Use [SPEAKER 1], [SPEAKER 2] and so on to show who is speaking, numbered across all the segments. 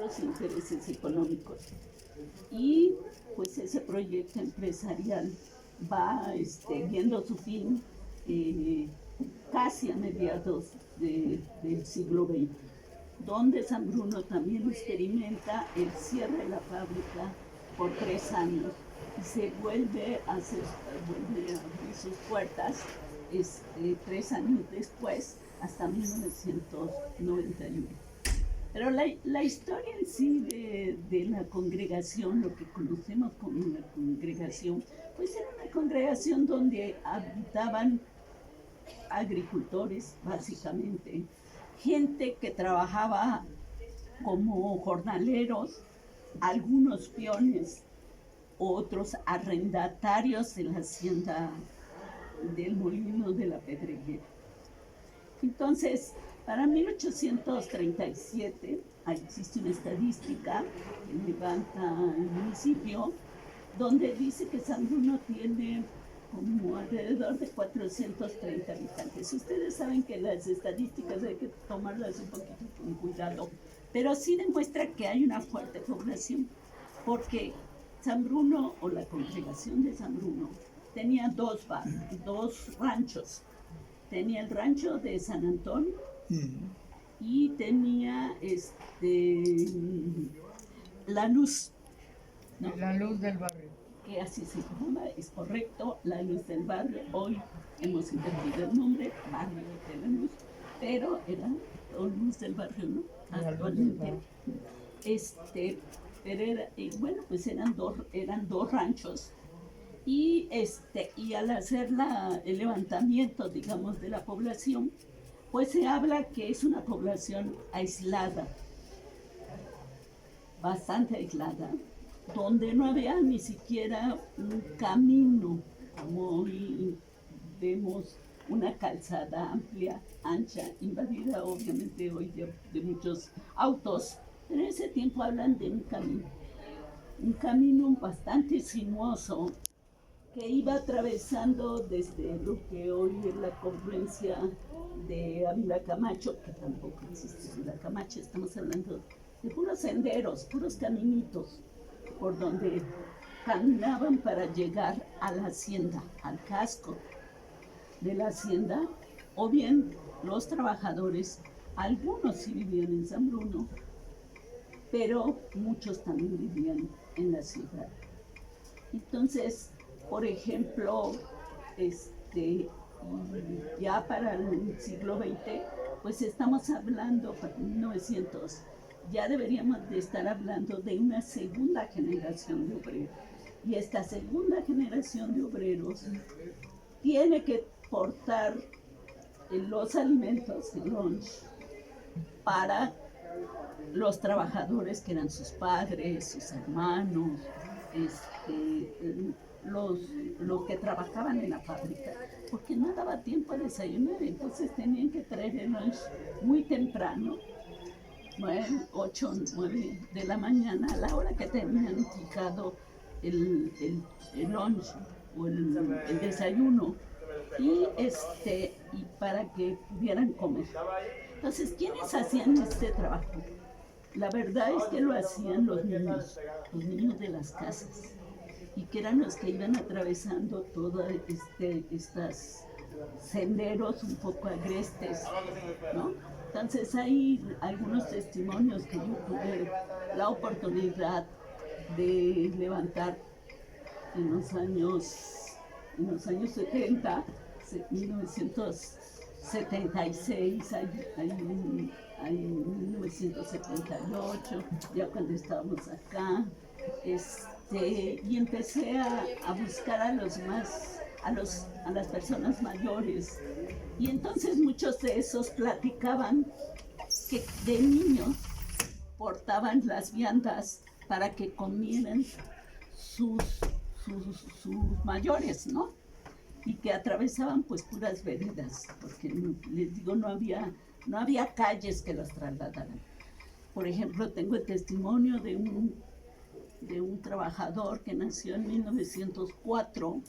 [SPEAKER 1] otros intereses económicos. Y pues ese proyecto empresarial va viendo su fin casi a mediados del siglo XX, donde San Bruno también experimenta el cierre de la fábrica por 3 años y se vuelve a abrir sus puertas 3 años después, hasta 1991. Pero la historia en sí de la congregación, lo que conocemos como una congregación, pues era una congregación donde habitaban agricultores, básicamente, gente que trabajaba como jornaleros, algunos peones, otros arrendatarios de la hacienda del molino de la Pedreguera. Entonces, para 1837 existe una estadística que levanta el municipio, donde dice que San Bruno tiene como alrededor de 430 habitantes. Ustedes saben que las estadísticas hay que tomarlas un poquito con cuidado, pero sí demuestra que hay una fuerte población, porque San Bruno, o la congregación de San Bruno, tenía dos ranchos. Tenía el rancho de San Antonio y tenía La Luz, ¿no?
[SPEAKER 2] La Luz del Barrio.
[SPEAKER 1] Que así se llama, es correcto, La Luz del Barrio. Hoy hemos invertido el nombre, Barrio de la Luz, pero era Luz del Barrio, ¿no? Actualmente. Pero era, bueno, pues eran dos ranchos. Y al hacer el levantamiento, digamos, de la población, pues se habla que es una población aislada, bastante aislada, donde no había ni siquiera un camino, como hoy vemos una calzada amplia, ancha, invadida obviamente hoy de muchos autos, pero en ese tiempo hablan de un camino bastante sinuoso, que iba atravesando desde lo que hoy es la confluencia de Ávila Camacho, que tampoco existe Ávila Camacho, estamos hablando de puros senderos, puros caminitos, por donde caminaban para llegar a la hacienda, al casco de la hacienda, o bien los trabajadores, algunos sí vivían en San Bruno, pero muchos también vivían en la ciudad. Entonces, por ejemplo, ya para el siglo XX, pues estamos hablando, para 1900, ya deberíamos de estar hablando de una segunda generación de obreros. Y esta segunda generación de obreros tiene que portar los alimentos, el lunch, para los trabajadores que eran sus padres, sus hermanos, los que trabajaban en la fábrica, porque no daba tiempo a desayunar, entonces tenían que traer el lunch muy temprano, 8 o 9 de la mañana, a la hora que tenían fijado el lunch o el desayuno, y para que pudieran comer. Entonces, ¿quiénes hacían este trabajo? La verdad es que lo hacían los niños de las casas, y que eran los que iban atravesando todos estos senderos un poco agrestes, ¿no? Entonces hay algunos testimonios que yo tuve la oportunidad de levantar en los años 70, 1976, hay 1978, ya cuando estábamos acá, y empecé a buscar a las personas mayores, y entonces muchos de esos platicaban que de niños portaban las viandas para que comieran sus mayores, ¿no? Y que atravesaban pues puras veredas, porque les digo, no había calles que los trasladaran. Por ejemplo, tengo el testimonio de un trabajador que nació en 1904,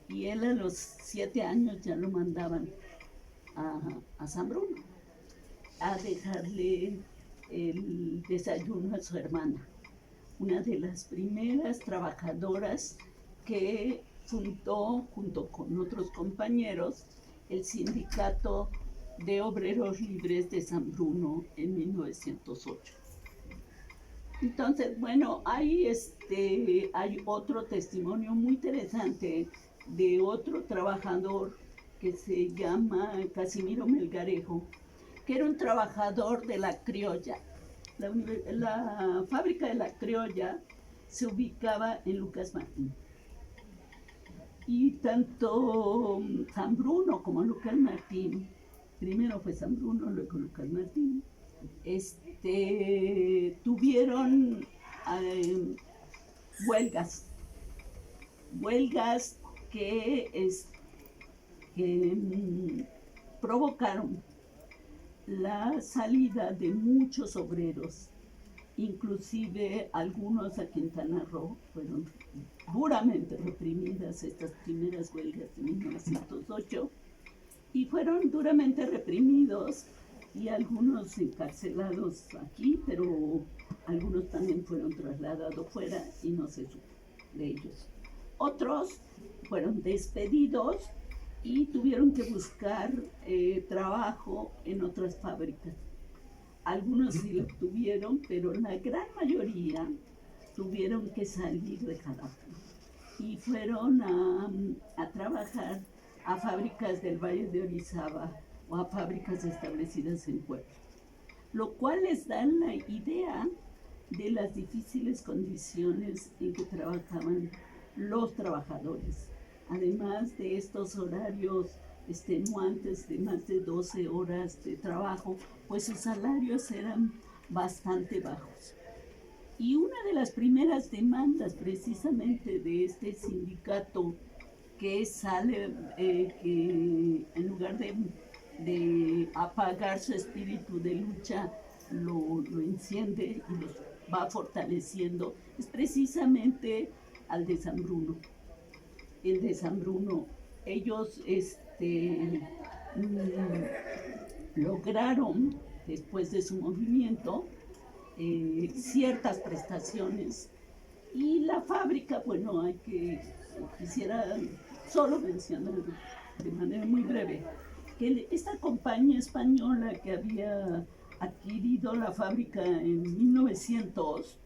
[SPEAKER 1] y él a los 7 años ya lo mandaban a San Bruno a dejarle el desayuno a su hermana, una de las primeras trabajadoras que fundó junto con otros compañeros el Sindicato de Obreros Libres de San Bruno en 1908. Entonces, bueno, hay otro testimonio muy interesante de otro trabajador que se llama Casimiro Melgarejo, que era un trabajador de la Criolla. La fábrica de la Criolla se ubicaba en Lucas Martín. Y tanto San Bruno como Lucas Martín, primero fue San Bruno, luego Lucas Martín, tuvieron huelgas que provocaron la salida de muchos obreros, inclusive algunos a Quintana Roo. Fueron duramente reprimidas estas primeras huelgas de 1908 y fueron duramente reprimidos y algunos encarcelados aquí, pero algunos también fueron trasladados fuera y no se supo de ellos. Otros fueron despedidos y tuvieron que buscar trabajo en otras fábricas. Algunos sí lo tuvieron, pero la gran mayoría tuvieron que salir de Jalapa y fueron a trabajar a fábricas del Valle de Orizaba o a fábricas establecidas en Puebla, lo cual les da la idea de las difíciles condiciones en que trabajaban los trabajadores. Además de estos horarios extenuantes de más de 12 horas de trabajo, pues sus salarios eran bastante bajos. Y una de las primeras demandas precisamente de este sindicato que sale, que en lugar de apagar su espíritu de lucha, lo enciende y los va fortaleciendo, es precisamente al de San Bruno. El de San Bruno, ellos lograron, después de su movimiento, ciertas prestaciones, y la fábrica, bueno, quisiera solo mencionar de manera muy breve que esta compañía española que había adquirido la fábrica en 1900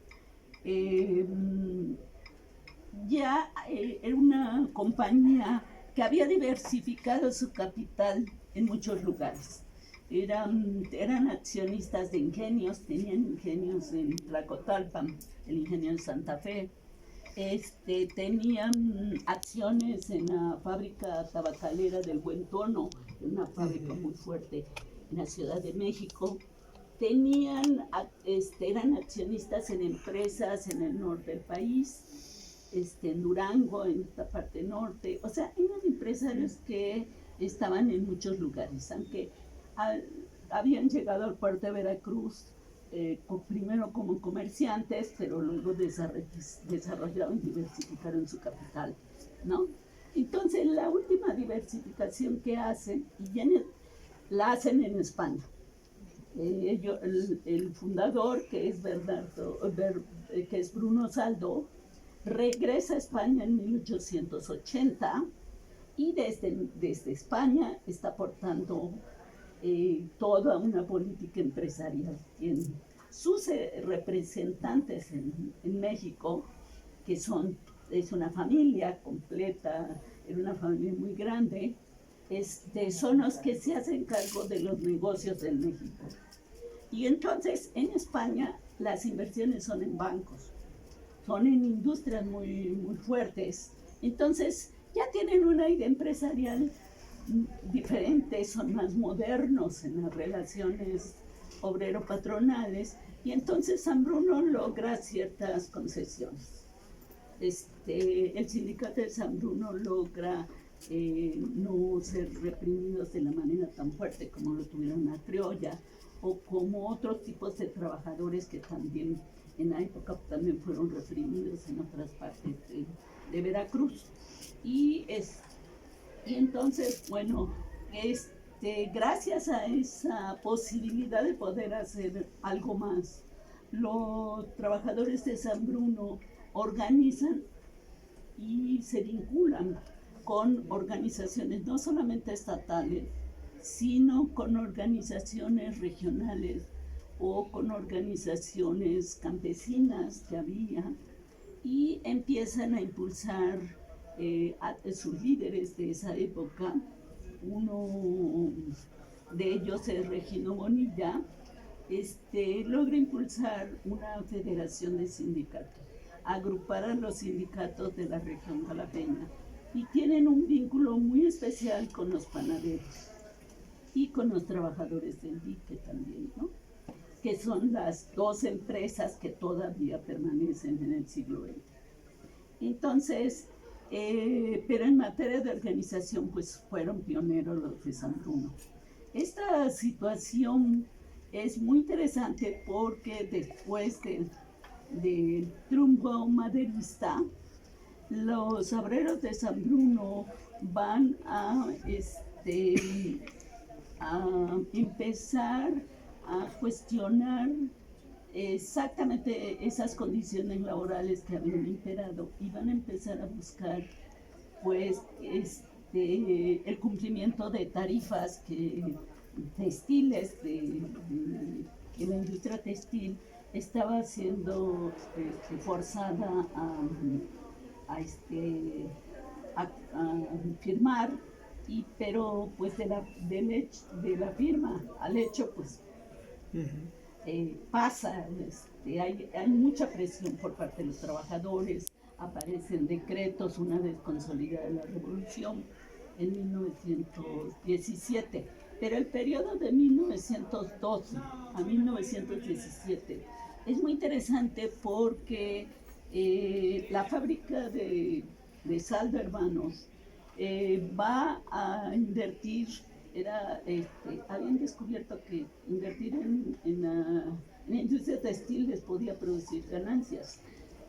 [SPEAKER 1] ya era una compañía que había diversificado su capital en muchos lugares. Eran accionistas de ingenios, tenían ingenios en Tlacotalpan, el ingenio de Santa Fe, tenían acciones en la fábrica tabacalera del Buen Tono, una fábrica muy fuerte en la Ciudad de México. Eran accionistas en empresas en el norte del país, en Durango, en esta parte norte. O sea, eran empresarios que estaban en muchos lugares, aunque habían llegado al puerto de Veracruz primero como comerciantes, pero luego desarrollaron y diversificaron su capital, ¿no? Entonces, la última diversificación que hacen, la hacen en España. El fundador, que es Bruno Saldo, regresa a España en 1880 y desde España está aportando toda una política empresarial. Tiene sus representantes en México, que es una familia completa, es una familia muy grande, son los que se hacen cargo de los negocios en México. Y entonces en España las inversiones son en bancos, son en industrias muy, muy fuertes. Entonces ya tienen una idea empresarial diferente, son más modernos en las relaciones obrero-patronales, y entonces San Bruno logra ciertas concesiones. El sindicato de San Bruno logra no ser reprimidos de la manera tan fuerte como lo tuvieron la Criolla o como otros tipos de trabajadores que también en la época también fueron reprimidos en otras partes de Veracruz. Y entonces, bueno, gracias a esa posibilidad de poder hacer algo más, los trabajadores de San Bruno organizan y se vinculan con organizaciones no solamente estatales, sino con organizaciones regionales o con organizaciones campesinas que había, y empiezan a impulsar a sus líderes de esa época. Uno de ellos es Regino Bonilla. Logra impulsar una federación de sindicatos, agrupar a los sindicatos de la región jalapeña, y tienen un vínculo muy especial con los panaderos y con los trabajadores del dique también, ¿no? Que son las dos empresas que todavía permanecen en el siglo XX. Entonces, pero en materia de organización, pues fueron pioneros los de San Bruno. Esta situación es muy interesante porque después del triunfo maderista, los obreros de San Bruno van a empezar a cuestionar exactamente esas condiciones laborales que habían imperado, y van a empezar a buscar pues el cumplimiento de tarifas textiles, que la industria textil estaba siendo forzada a firmar, pero pues de la firma al hecho, pues pasa, hay mucha presión por parte de los trabajadores, aparecen decretos una vez consolidada la revolución en 1917, pero el periodo de 1912 a 1917 es muy interesante porque la fábrica de Saldo Hermanos va a invertir, habían descubierto que invertir en la industria textil les podía producir ganancias,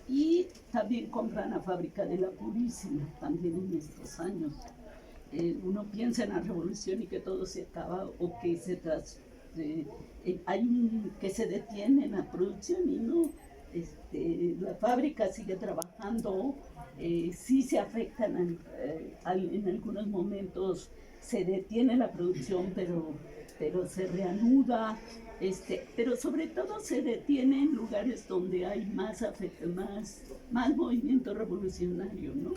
[SPEAKER 1] y también compran la fábrica de La Purísima también en estos años. Uno piensa en la revolución y que todo se acaba, o que que se detiene la producción, y no, la fábrica sigue trabajando. Sí se afectan en algunos momentos, se detiene la producción, pero se reanuda, pero sobre todo se detiene en lugares donde hay más movimiento revolucionario, ¿no?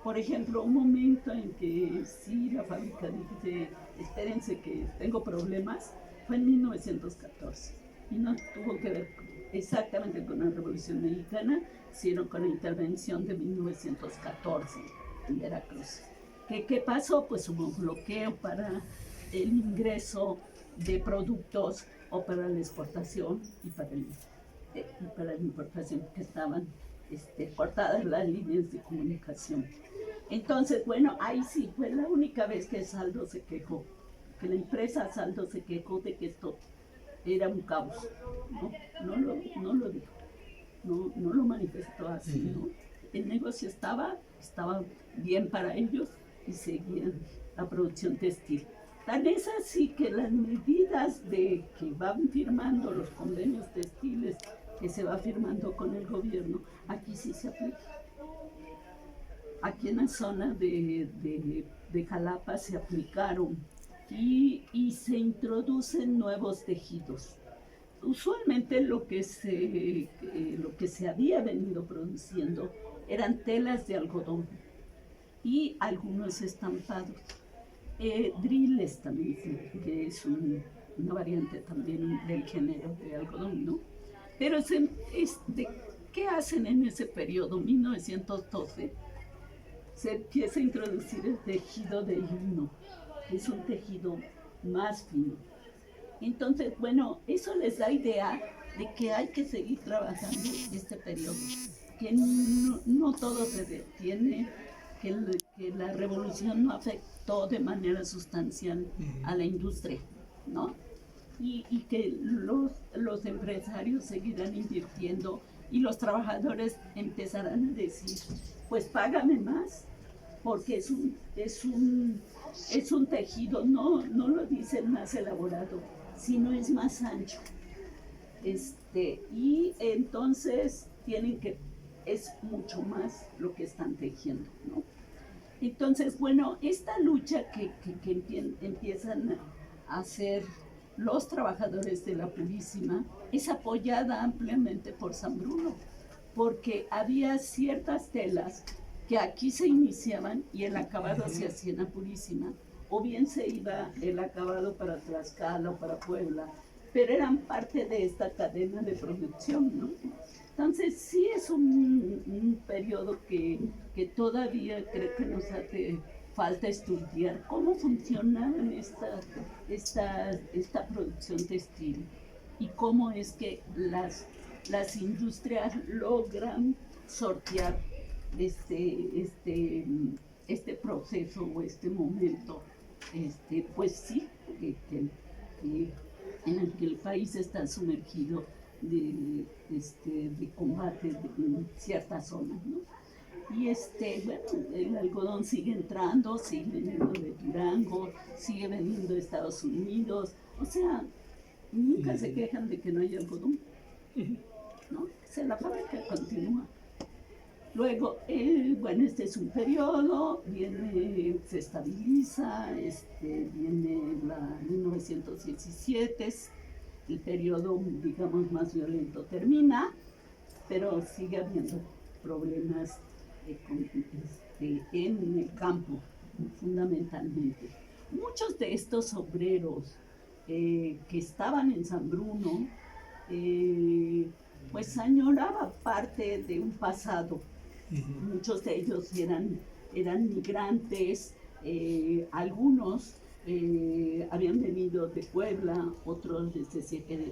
[SPEAKER 1] Por ejemplo, un momento en que sí la fábrica dice, espérense que tengo problemas, fue en 1914, y no tuvo que ver exactamente con la Revolución Mexicana, sino con la intervención de 1914 en Veracruz. ¿Qué pasó? Pues hubo un bloqueo para el ingreso de productos, o para la exportación y para la importación, que estaban cortadas las líneas de comunicación. Entonces, bueno, ahí sí fue la única vez que Saldo se quejó, que la empresa Saldo se quejó de que esto era un caos. No lo dijo, no lo manifestó así, ¿no? El negocio estaba bien para ellos y seguían la producción textil. Tan es así que las medidas que van firmando los convenios textiles, que se va firmando con el gobierno, aquí sí se aplica. Aquí en la zona de Jalapa se aplicaron, y se introducen nuevos tejidos. Usualmente lo que se había venido produciendo eran telas de algodón y algunos estampados. Driles también, que es una variante también del género de algodón, ¿no? Pero ¿qué hacen en ese periodo? 1912 se empieza a introducir el tejido de lino, que es un tejido más fino. Entonces, bueno, eso les da idea de que hay que seguir trabajando este periodo, que no todo se detiene, que la revolución no afectó de manera sustancial a la industria, ¿no? Y que los empresarios seguirán invirtiendo, y los trabajadores empezarán a decir, pues págame más, porque es un tejido, no lo dicen más elaborado, sino es más ancho. Y entonces es mucho más lo que están tejiendo, ¿no? Entonces, bueno, esta lucha que empiezan a hacer los trabajadores de la Purísima es apoyada ampliamente por San Bruno, porque había ciertas telas que aquí se iniciaban y el acabado se hacía en la Purísima, o bien se iba el acabado para Tlaxcala o para Puebla, pero eran parte de esta cadena de producción, ¿no? Entonces sí es un periodo que todavía creo que nos hace falta estudiar cómo funcionaba esta producción textil y cómo es que las industrias logran sortear este proceso o este momento, pues sí, en el que el país está sumergido de combate en ciertas zonas, ¿no? Y bueno, el algodón sigue entrando, sigue veniendo de Durango, sigue veniendo de Estados Unidos, o sea, nunca se quejan de que no hay algodón, ¿no? O sea, la fábrica continúa. Luego, bueno, este es un periodo, se estabiliza, viene la 1917, el periodo, digamos, más violento termina, pero sigue habiendo problemas en el campo, fundamentalmente. Muchos de estos obreros que estaban en San Bruno, pues añoraban parte de un pasado. Muchos de ellos eran migrantes, algunos habían venido de Puebla, otros de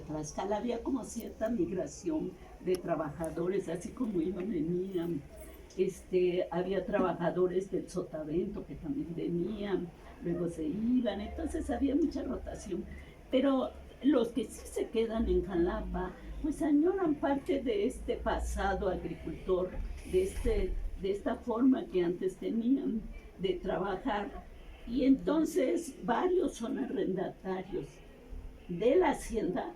[SPEAKER 1] Tlaxcala. Había como cierta migración de trabajadores, así como iban, venían. Había trabajadores del Sotavento que también venían, luego se iban, entonces había mucha rotación. Pero los que sí se quedan en Jalapa, pues añoran parte de este pasado agricultor, de esta forma que antes tenían de trabajar. Y entonces varios son arrendatarios de la hacienda,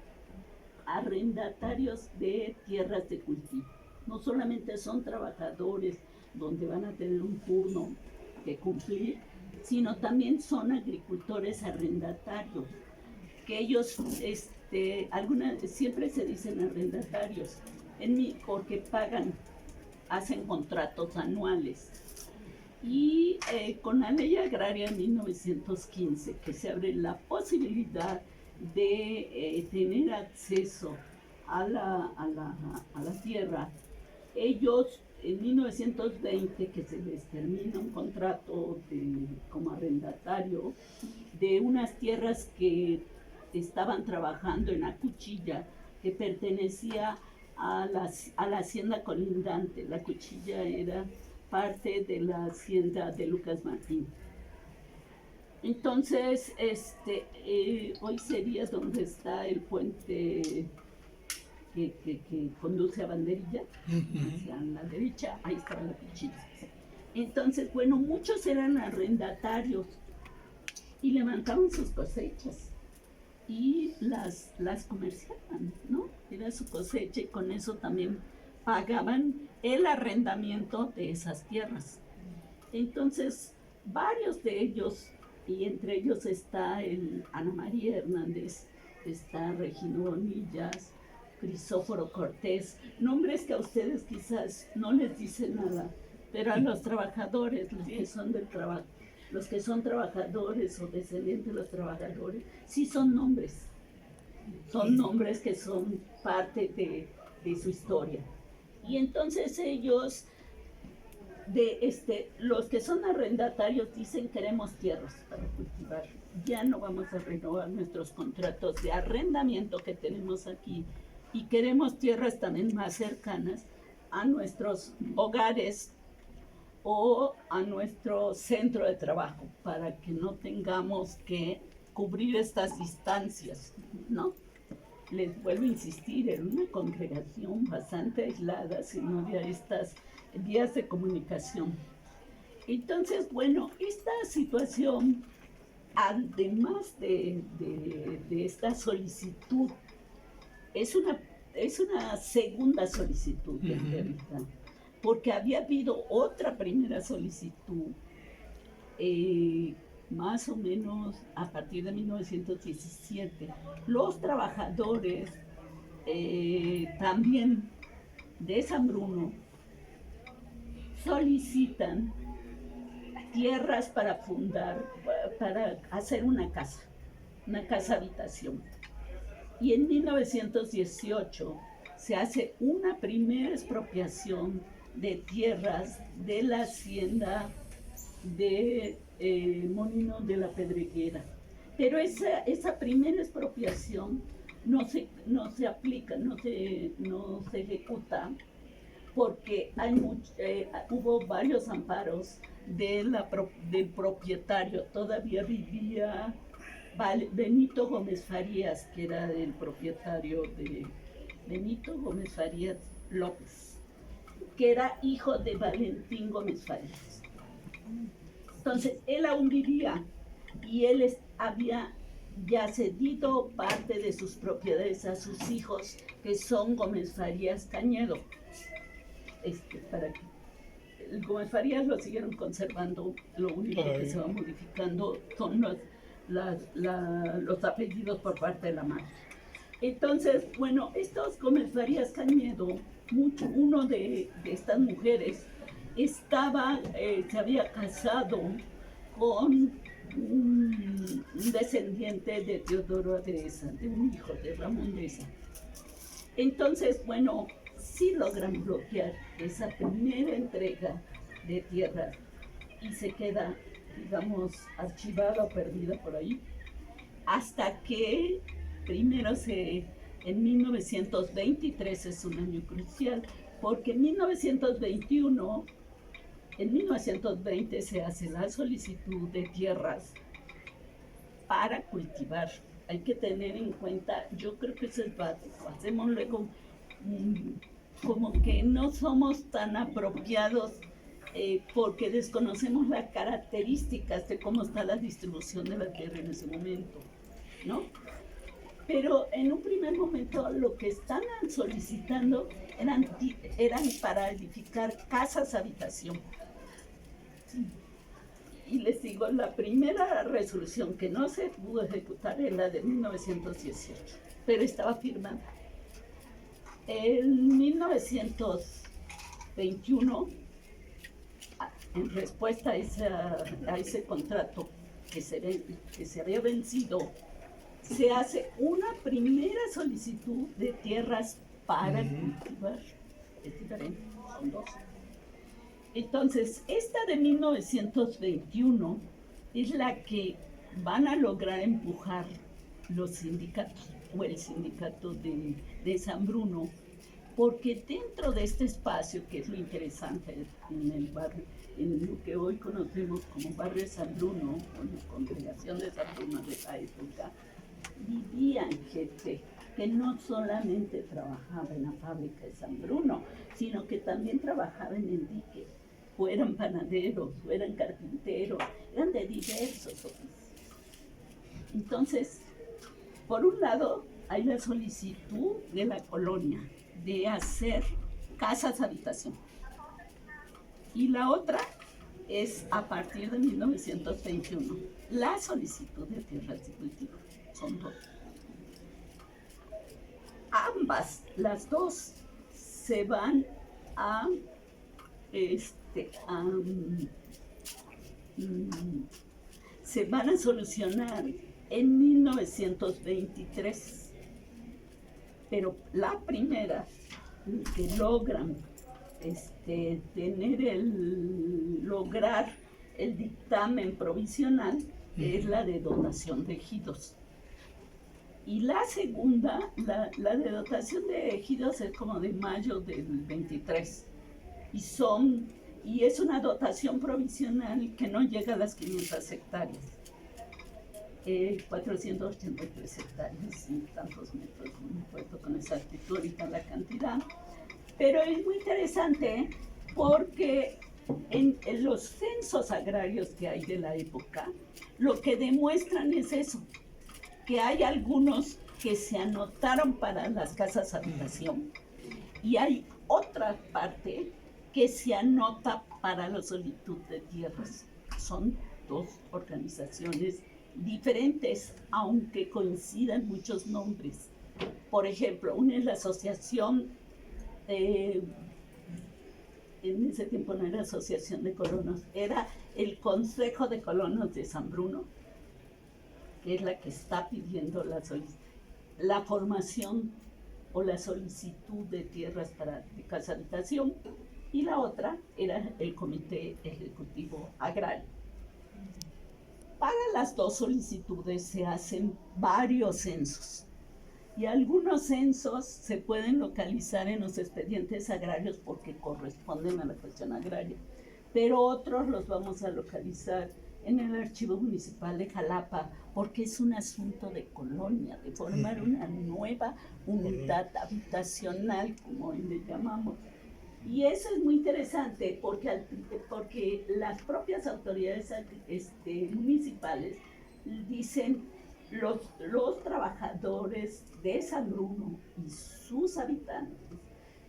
[SPEAKER 1] arrendatarios de tierras de cultivo. No solamente son trabajadores donde van a tener un turno que cumplir, sino también son agricultores arrendatarios, que ellos, siempre se dicen arrendatarios, porque hacen contratos anuales. Y con la ley agraria de 1915, que se abre la posibilidad de tener acceso a la tierra, ellos en 1920, que se les termina un contrato como arrendatario de unas tierras que estaban trabajando en la Cuchilla, que pertenecía a la hacienda colindante. La Cuchilla era parte de la hacienda de Lucas Martín. Entonces, hoy sería donde está el puente que conduce a Banderilla, hacia la derecha, ahí estaba la Cuchilla. Entonces, bueno, muchos eran arrendatarios y levantaban sus cosechas y las comerciaban, ¿no? Era su cosecha y con eso también pagaban el arrendamiento de esas tierras. Entonces, varios de ellos, y entre ellos está Ana María Hernández, está Regino Bonillas, Crisóforo Cortés, nombres que a ustedes quizás no les dicen nada, pero a los trabajadores, los que son trabajadores o descendientes de los trabajadores, sí son nombres que son parte de su historia. Y entonces ellos, los que son arrendatarios dicen: queremos tierras para cultivar, ya no vamos a renovar nuestros contratos de arrendamiento que tenemos aquí, y queremos tierras también más cercanas a nuestros hogares o a nuestro centro de trabajo, para que no tengamos que cubrir estas distancias, ¿no? Les vuelvo a insistir, era una congregación bastante aislada, si no había estas vías de comunicación. Entonces, bueno, esta situación, además de esta solicitud, es una segunda solicitud en realidad, porque había habido otra primera solicitud, más o menos a partir de 1917. Los trabajadores también de San Bruno solicitan tierras para para hacer una casa habitación. Y en 1918 se hace una primera expropiación de tierras de la hacienda de Molino de la Pedreguera. Pero esa primera expropiación no se aplica, no se ejecuta, porque hubo varios amparos del propietario. Todavía vivía Benito Gómez Farías, que era el propietario de Benito Gómez Farías López, que era hijo de Valentín Gómez Farías. Entonces, él aún vivía y él había ya cedido parte de sus propiedades a sus hijos, que son Gómez Farías Cañedo. Para que el Gómez Farías lo siguieron conservando, lo único que se va modificando son los apellidos por parte de la madre. Entonces, bueno, estos Gómez Farías Cañedo, uno de estas mujeres, se había casado con un descendiente de Teodoro Adreza, de un hijo de Ramón Deza. Entonces, bueno, sí logran bloquear esa primera entrega de tierra y se queda, digamos, archivada o perdida por ahí, hasta que primero en 1923 es un año crucial, porque en 1920 se hace la solicitud de tierras para cultivar. Hay que tener en cuenta, yo creo que eso es básico, hacemos luego como que no somos tan apropiados porque desconocemos las características de cómo está la distribución de la tierra en ese momento, ¿no? Pero en un primer momento lo que están solicitando eran para edificar casas habitación. Y les digo, la primera resolución que no se pudo ejecutar es la de 1918, pero estaba firmada. En 1921, en respuesta a ese contrato que se había vencido, se hace una primera solicitud de tierras para cultivar. Es diferente, son dos. Entonces, esta de 1921 es la que van a lograr empujar los sindicatos, o el sindicato de San Bruno, porque dentro de este espacio, que es lo interesante en el barrio, en lo que hoy conocemos como barrio de San Bruno, o la congregación de San Bruno de esa época, vivían gente que no solamente trabajaba en la fábrica de San Bruno, sino que también trabajaba en el dique, o eran panaderos, o eran carpinteros, eran de diversos oficios. Entonces, por un lado, hay la solicitud de la colonia de hacer casas habitación. Y la otra es a partir de 1921, la solicitud de tierras de cultivo. Son dos. Ambas, las dos, se van se van a solucionar en 1923, pero la primera que logran lograr el dictamen provisional es la de dotación de ejidos. Y la segunda, la de dotación de ejidos, es como de mayo del 23. Y es una dotación provisional que no llega a las 500 hectáreas. 483 hectáreas y tantos metros, no me acuerdo con exactitud ahorita la cantidad. Pero es muy interesante porque En los censos agrarios que hay de la época, lo que demuestran es eso, que hay algunos que se anotaron para las casas habitación y hay otra parte que se anota para la solitud de tierras. Son dos organizaciones diferentes, aunque coincidan muchos nombres. Por ejemplo, una es la asociación, en ese tiempo no era asociación de colonos, era el Consejo de Colonos de San Bruno, que es la que está pidiendo la formación o la solicitud de tierras para casa habitación, y la otra era el Comité Ejecutivo Agrario. Para las dos solicitudes se hacen varios censos, y algunos censos se pueden localizar en los expedientes agrarios porque corresponden a la cuestión agraria, pero otros los vamos a localizar en el Archivo Municipal de Jalapa, porque es un asunto de colonia, de formar una nueva unidad habitacional, como hoy le llamamos. Y eso es muy interesante porque las propias autoridades municipales dicen los trabajadores de San Bruno y sus habitantes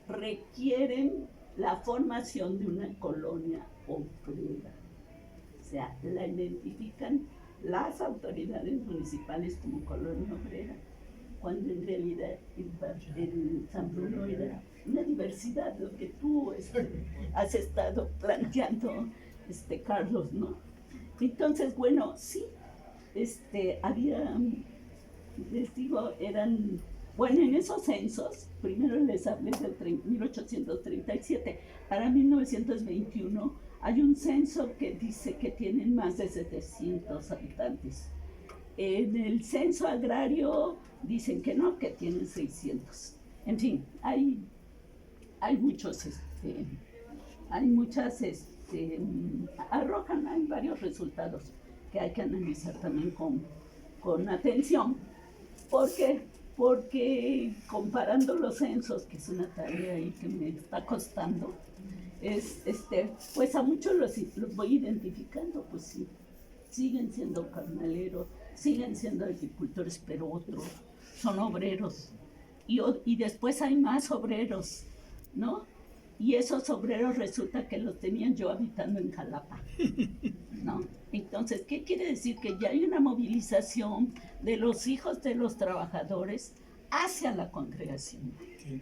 [SPEAKER 1] requieren la formación de una colonia obrera. O sea, la identifican las autoridades municipales como colonia obrera, cuando en realidad el San Bruno era una diversidad, lo que tú has estado planteando, Carlos, ¿no? Entonces, bueno, sí, había, les digo, bueno, en esos censos, primero les hablé del 1837, para 1921 hay un censo que dice que tienen más de 700 habitantes. En el censo agrario dicen que no, que tienen 600. En fin, hay muchos, hay muchas, hay varios resultados que hay que analizar también con atención, porque comparando los censos, que es una tarea ahí que me está costando, pues a muchos los voy identificando, pues sí, siguen siendo carnaleros, siguen siendo agricultores, pero otros son obreros, y después hay más obreros, ¿no? Y esos obreros resulta que los tenían yo habitando en Jalapa, ¿no? Entonces, ¿qué quiere decir? Que ya hay una movilización de los hijos de los trabajadores hacia la congregación.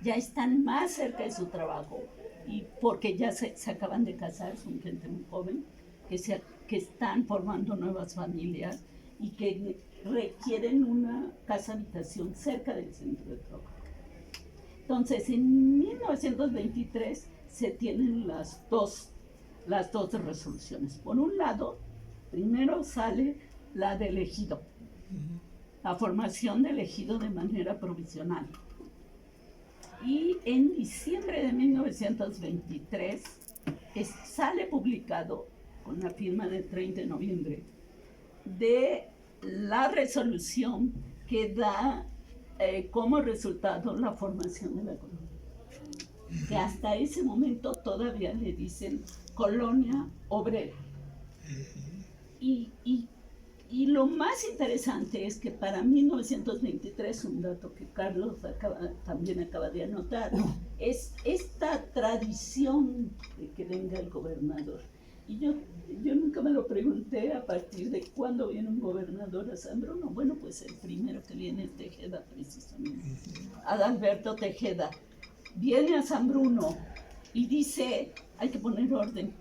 [SPEAKER 1] Ya están más cerca de su trabajo, y porque ya se acaban de casar, son gente muy joven, que están formando nuevas familias y que requieren una casa habitación cerca del centro de trabajo. Entonces, en 1923 se tienen las dos resoluciones. Por un lado, primero sale la del ejido, la formación del ejido de manera provisional. Y en diciembre de 1923 sale publicado, con la firma del 30 de noviembre, de la resolución que da como resultado la formación de la colonia, que hasta ese momento todavía le dicen colonia obrera. Y lo más interesante es que para 1923, un dato que Carlos también acaba de anotar, es esta tradición de que venga el gobernador. Y yo nunca me lo pregunté a partir de cuándo viene un gobernador a San Bruno. Bueno, pues el primero que viene es Tejeda, precisamente. Adalberto Tejeda viene a San Bruno y dice, hay que poner orden,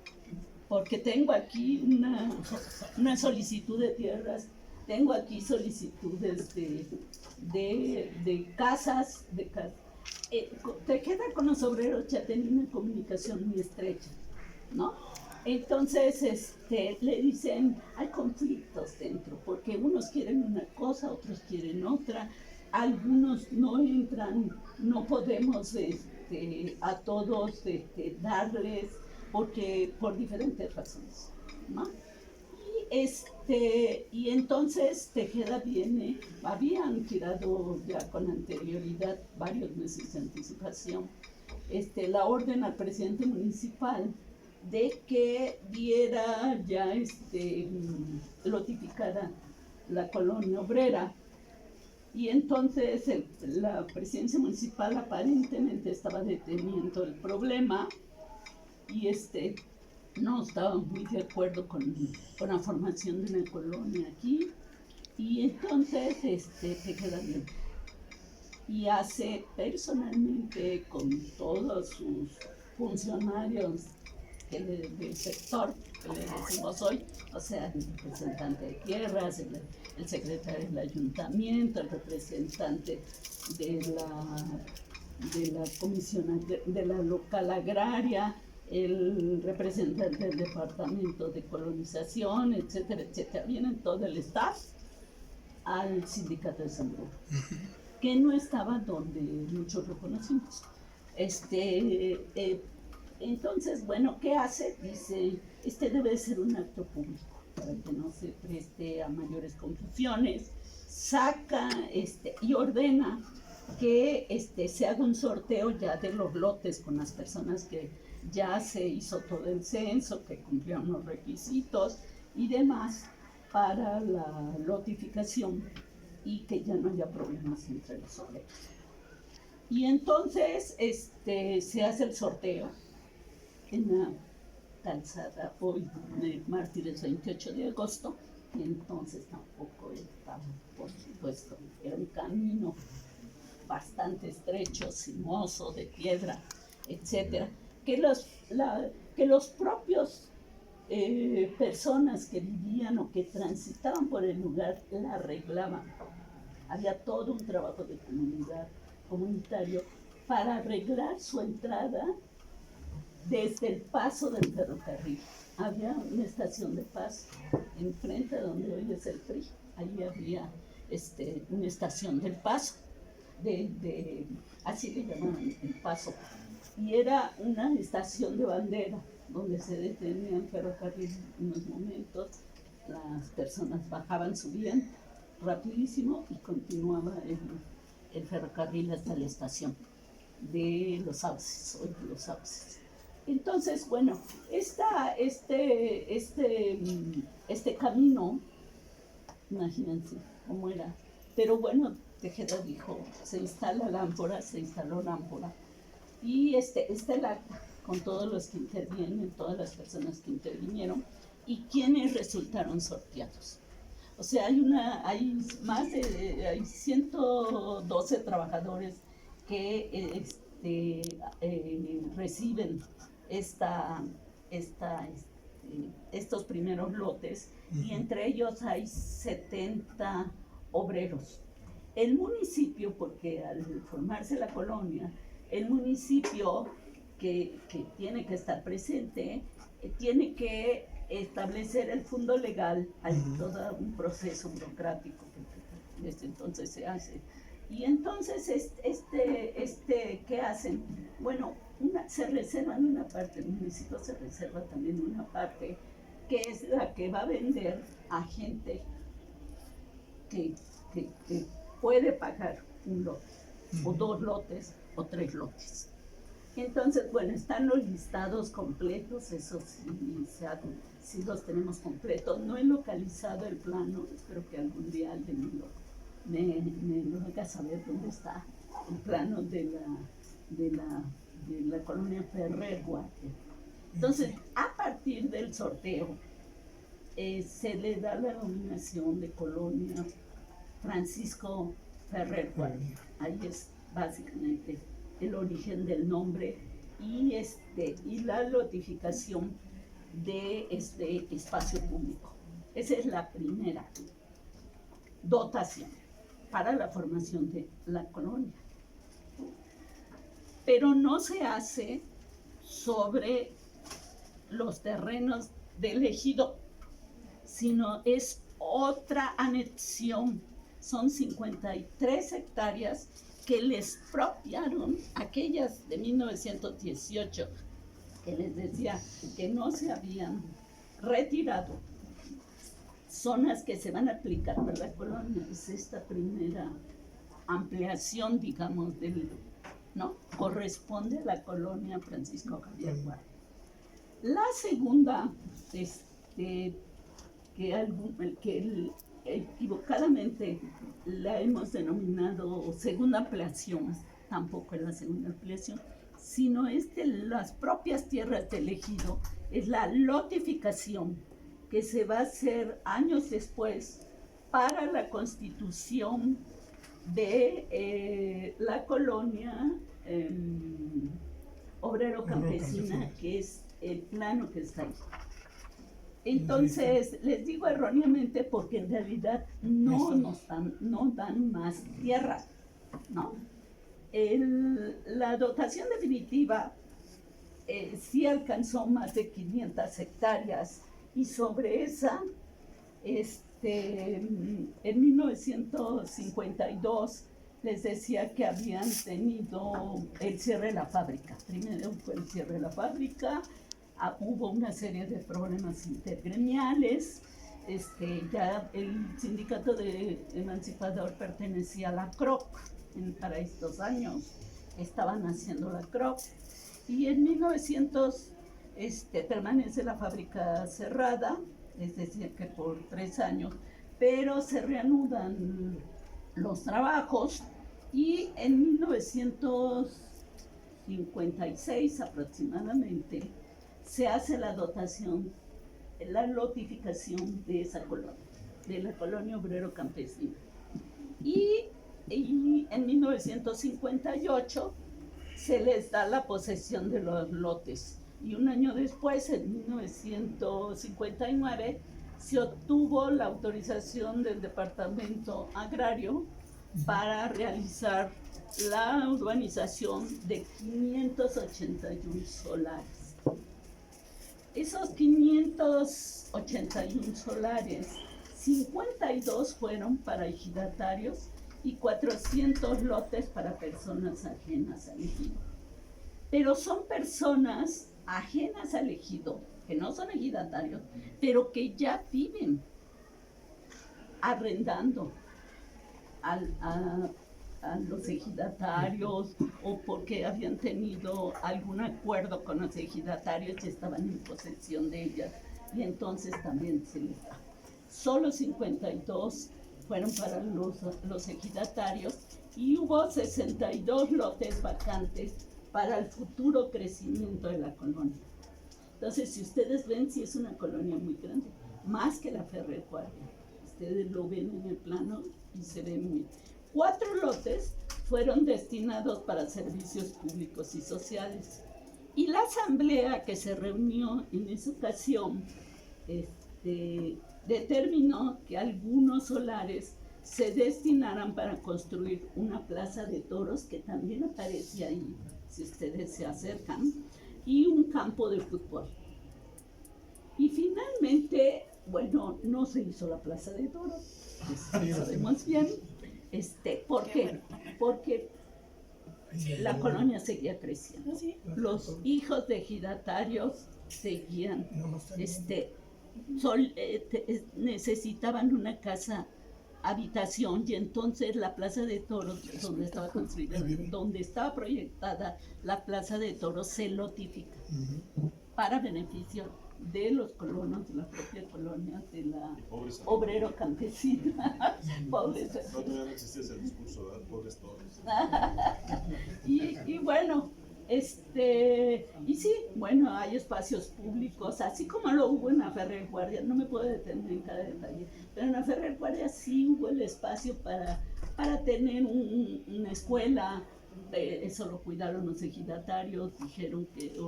[SPEAKER 1] porque tengo aquí una solicitud de tierras, tengo aquí solicitudes de casas. Tejeda con los obreros ya tenía una comunicación muy estrecha, ¿no? Entonces le dicen, hay conflictos dentro, porque unos quieren una cosa, otros quieren otra, algunos no entran, no podemos a todos darles, porque por diferentes razones, ¿no? Y entonces Tejeda habían tirado ya con anterioridad, varios meses de anticipación, la orden al presidente municipal de que diera ya lotificada la colonia obrera. Y entonces la presidencia municipal aparentemente estaba deteniendo el problema y no estaba muy de acuerdo con la formación de una colonia aquí. Y entonces te queda bien. Y hace personalmente con todos sus funcionarios del sector que le decimos hoy, o sea, el representante de tierras, el secretario del ayuntamiento, el representante de la comisión de la local agraria, el representante del departamento de colonización, etcétera, etcétera. Vienen todo el staff al sindicato de San Bruno, que no estaba donde muchos lo conocimos. Entonces, bueno, ¿qué hace? Dice, debe ser un acto público para que no se preste a mayores confusiones. Saca y ordena que se haga un sorteo ya de los lotes con las personas que ya se hizo todo el censo, que cumplieron los requisitos y demás para la lotificación y que ya no haya problemas entre los obreros. Y entonces se hace el sorteo en la calzada hoy de Mártires 28 de agosto, y entonces tampoco estaba, por supuesto, era un camino bastante estrecho, sinuoso, de piedra, etcétera, que los propios personas que vivían o que transitaban por el lugar la arreglaban. Había todo un trabajo de comunitario para arreglar su entrada desde el paso del ferrocarril. Había una estación de paso enfrente de donde hoy es el PRI. Ahí había una estación del paso, así le llamaban, el paso. Y era una estación de bandera donde se detenía el ferrocarril en unos momentos. Las personas bajaban, subían rapidísimo y continuaba el ferrocarril hasta la estación de Los Sauces, hoy Los Sauces. Entonces, bueno, este camino, imagínense cómo era. Pero bueno, Tejeda dijo, se instaló lámpara, y está el acta con todos los que intervienen, todas las personas que intervinieron y quienes resultaron sorteados. O sea, hay 112 trabajadores que reciben estos primeros lotes, y entre ellos hay 70 obreros. El municipio, porque al formarse la colonia, el municipio que tiene que estar presente, tiene que establecer el fondo legal. Hay todo un proceso burocrático que desde entonces se hace. Y entonces, ¿qué hacen? Bueno, se reservan una parte, el municipio se reserva también una parte, que es la que va a vender a gente que puede pagar un lote, o 2 lotes, o 3 lotes. Entonces, bueno, están los listados completos, eso sí los tenemos completos. No he localizado el plano, espero que algún día alguien me lo haga saber dónde está el plano de la colonia Ferrer Guardia. Entonces, a partir del sorteo, se le da la denominación de colonia Francisco Ferrer Guardia. Ahí es básicamente el origen del nombre y la notificación de este espacio público. Esa es la primera dotación para la formación de la colonia. Pero no se hace sobre los terrenos del ejido, sino es otra anexión. Son 53 hectáreas que les expropiaron, aquellas de 1918, que les decía que no se habían retirado. Son las que se van a aplicar para la colonia. Es esta primera ampliación, digamos, corresponde a la colonia Francisco Javier Guardia. La segunda, equivocadamente la hemos denominado segunda ampliación, tampoco es la segunda ampliación, sino las propias tierras del ejido, es la lotificación que se va a hacer años después para la constitución de la colonia obrero-campesina, que es el plano que está ahí. Entonces, les digo erróneamente porque en realidad no dan más tierra, ¿no? La dotación definitiva sí alcanzó más de 500 hectáreas y sobre esa, en 1952 les decía que habían tenido el cierre de la fábrica. Primero fue el cierre de la fábrica, hubo una serie de problemas intergremiales, ya el sindicato de emancipador pertenecía a la CROC para estos años, estaban haciendo la CROC, y en 1900 permanece la fábrica cerrada, es decir, que por 3 años, pero se reanudan los trabajos y en 1956 aproximadamente se hace la dotación, la lotificación de esa colonia, de la colonia obrero-campesina. Y en 1958 se les da la posesión de los lotes. Y un año después, en 1959, se obtuvo la autorización del Departamento Agrario para realizar la urbanización de 581 solares. Esos 581 solares, 52 fueron para ejidatarios y 400 lotes para personas ajenas al ejido. Pero son personas ajenas al ejido, que no son ejidatarios, pero que ya viven arrendando a los ejidatarios, o porque habían tenido algún acuerdo con los ejidatarios y estaban en posesión de ellas, y entonces también se les da. Solo 52 fueron para los ejidatarios y hubo 62 lotes vacantes para el futuro crecimiento de la colonia. Entonces, si ustedes ven, sí es una colonia muy grande, más que la Ferrer Guardia. Ustedes lo ven en el plano y se ve muy bien. 4 lotes fueron destinados para servicios públicos y sociales. Y la asamblea que se reunió en esa ocasión determinó que algunos solares se destinaran para construir una plaza de toros, que también aparece ahí, si ustedes se acercan, y un campo de fútbol. Y finalmente, bueno, no se hizo la plaza de toros, eso sabemos bien. ¿Por qué? Porque la colonia seguía creciendo. Los hijos de ejidatarios seguían, necesitaban una casa habitación, y entonces la plaza de toros, donde estaba construida, donde estaba proyectada la plaza de toros, se lotifica para beneficio de los colonos de la propia colonia de la obrero campesina. Pobres.
[SPEAKER 2] No existía ese discurso, ¿verdad? Pobres toros.
[SPEAKER 1] y bueno, y sí, bueno, hay espacios públicos, así como lo hubo en la Ferrer Guardia. No me puedo detener en cada detalle, pero en la Ferrer Guardia sí hubo el espacio para tener una escuela. Eso lo cuidaron los ejidatarios, dijeron que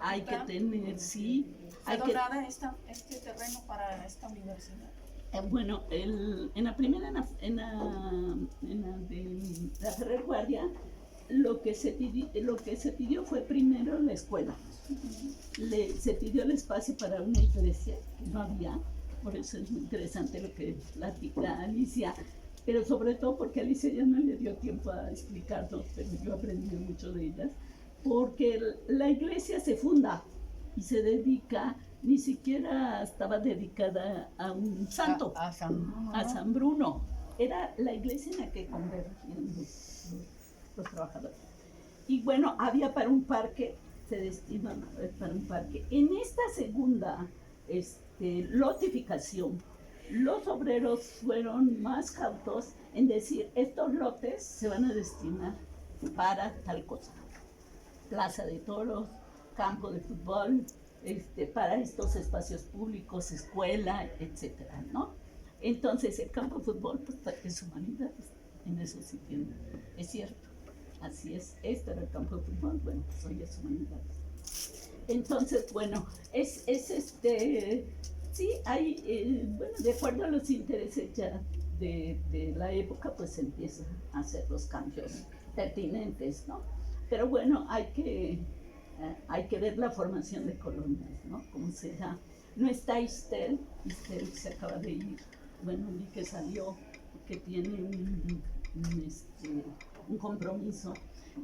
[SPEAKER 1] hay que tener, sí.
[SPEAKER 3] ¿Fue donada este terreno para esta universidad?
[SPEAKER 1] Bueno, en la primera, en la Ferrer Guardia, lo que se pidió fue primero la escuela. Se pidió el espacio para una iglesia, que no había. Por eso es muy interesante lo que platica Alicia, pero sobre todo porque Alicia ya no le dio tiempo a explicarnos, pero yo aprendí mucho de ellas, porque la iglesia se funda y se dedica, ni siquiera estaba dedicada a un santo, a San Bruno. Era la iglesia en la que convertían los trabajadores. Y bueno, había para un parque se destinan para un parque. En esta segunda lotificación, los obreros fueron más cautos en decir, estos lotes se van a destinar para tal cosa. Plaza de toros, campo de fútbol, para estos espacios públicos, escuela, etcétera, ¿no? Entonces, el campo de fútbol pues, es humanidades, en eso sí tiene, es cierto, así es, este era el campo de fútbol, bueno, pues hoy es humanidades. Entonces, bueno, sí, hay, bueno, de acuerdo a los intereses ya de la época, pues se empiezan a hacer los cambios pertinentes, ¿no? Pero bueno, hay que ver la formación de colonias, ¿no? Como se da. No está Istel se acaba de ir, bueno, vi que salió, que tiene un compromiso.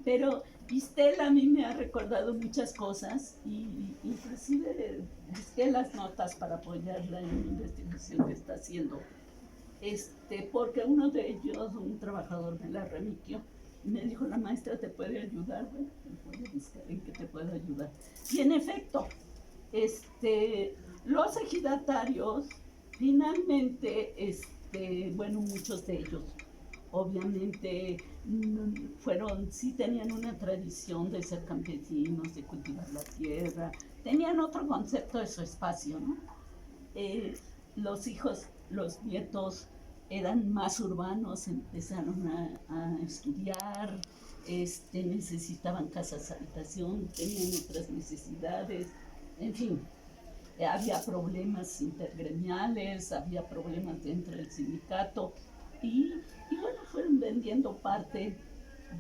[SPEAKER 1] Pero Istel a mí me ha recordado muchas cosas, y inclusive busqué las notas para apoyarla en la investigación que está haciendo, porque uno de ellos, un trabajador, me la remitió. Me dijo, la maestra te puede ayudar, bueno, voy a buscar en qué te puedo ayudar. Y en efecto, los ejidatarios, finalmente, bueno, muchos de ellos, obviamente, sí tenían una tradición de ser campesinos, de cultivar la tierra, tenían otro concepto de su espacio, ¿no? Los hijos, los nietos, eran más urbanos, empezaron a estudiar, necesitaban casas habitación, tenían otras necesidades, en fin, había problemas intergremiales, había problemas dentro del sindicato, y bueno, fueron vendiendo parte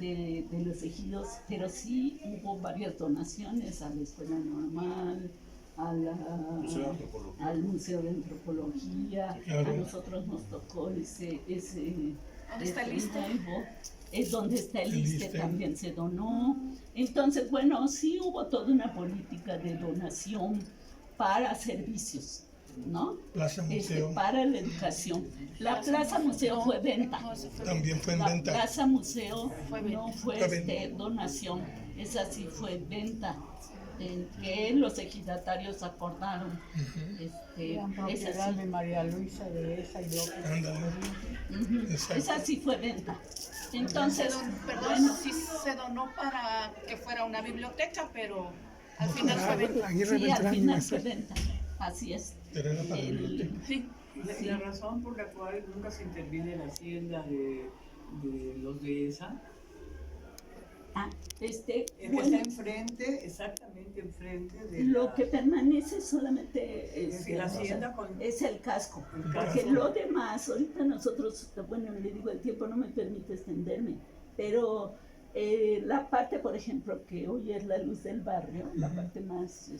[SPEAKER 1] de los ejidos, pero sí hubo varias donaciones a la escuela normal, al Museo de Antropología, claro. A nosotros nos tocó ese
[SPEAKER 3] ¿Dónde está el ISSSTE?
[SPEAKER 1] Es donde está el ISSSTE, también se donó. Entonces, bueno, sí hubo toda una política de donación para servicios, ¿no?
[SPEAKER 4] Plaza Museo.
[SPEAKER 1] Para la educación. La Plaza Museo fue venta.
[SPEAKER 4] También fue en venta.
[SPEAKER 1] La Plaza Museo no fue donación, esa sí fue venta. Que los ejidatarios acordaron.
[SPEAKER 5] La propiedad de María Luisa de esa y López.
[SPEAKER 1] Esa sí fue venta. Entonces,
[SPEAKER 3] perdón, sí se donó para que fuera una biblioteca, pero al final fue venta.
[SPEAKER 1] Sí, al final fue venta. Así es.
[SPEAKER 4] Pero era para biblioteca.
[SPEAKER 3] Sí.
[SPEAKER 6] La razón por la cual nunca se interviene en la hacienda de los de esa es que
[SPEAKER 1] bueno,
[SPEAKER 6] está enfrente, exactamente enfrente de
[SPEAKER 1] lo que permanece solamente
[SPEAKER 6] la hacienda
[SPEAKER 1] es el casco, porque lo demás, ahorita nosotros, bueno, le digo, el tiempo no me permite extenderme, pero la parte, por ejemplo, que hoy es la luz del barrio, la parte más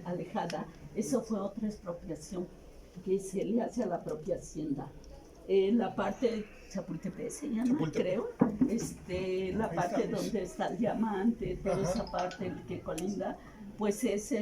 [SPEAKER 1] alejada, eso fue otra expropiación que se le hace a la propia hacienda. La parte Chapultepec se llama, creo, la parte donde está el diamante, toda esa parte que colinda, pues es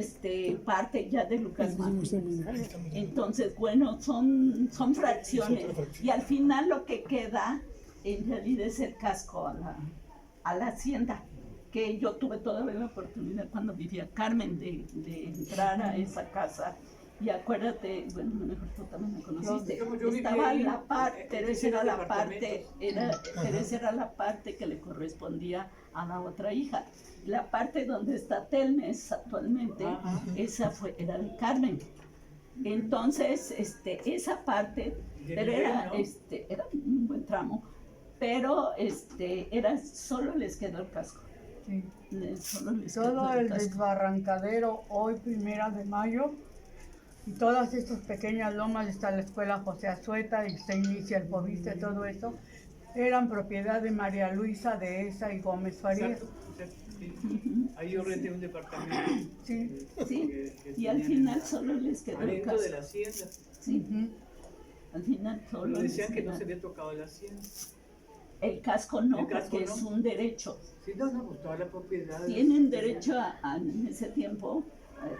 [SPEAKER 1] parte ya de Lucas Martínez. Entonces, bueno, son fracciones, y al final lo que queda en realidad es el casco a la hacienda, que yo tuve todavía la oportunidad cuando vivía Carmen de entrar a esa casa. Y acuérdate, bueno, mejor tú también me conociste, estaba la parte, pero esa era la parte, pero esa era la parte que le correspondía a la otra hija. La parte donde está Telmes actualmente, esa era de Carmen. Entonces, esa parte, pero era un buen tramo, pero solo les quedó el casco.
[SPEAKER 5] Sí.
[SPEAKER 1] Solo les
[SPEAKER 5] Todo
[SPEAKER 1] quedó
[SPEAKER 5] el
[SPEAKER 1] casco.
[SPEAKER 5] desbarrancadero, hoy 1 de mayo, y todas estas pequeñas lomas, está la escuela José Azueta, y se inicia el Fobiste, todo eso, eran propiedad de María Luisa de Esa y Gómez Farías.
[SPEAKER 6] Sí. Ahí yo renté un departamento.
[SPEAKER 5] Sí,
[SPEAKER 1] y al final solo les quedó el
[SPEAKER 6] adentro
[SPEAKER 1] casco.
[SPEAKER 6] de la hacienda.
[SPEAKER 1] Sí, al final solo
[SPEAKER 6] Pero
[SPEAKER 1] les
[SPEAKER 6] decían que
[SPEAKER 1] quedó.
[SPEAKER 6] no se había tocado la hacienda.
[SPEAKER 1] El casco no,
[SPEAKER 6] El casco
[SPEAKER 1] porque
[SPEAKER 6] no.
[SPEAKER 1] es un derecho.
[SPEAKER 6] Sí, no, pues toda la propiedad.
[SPEAKER 1] Tienen derecho en ese tiempo,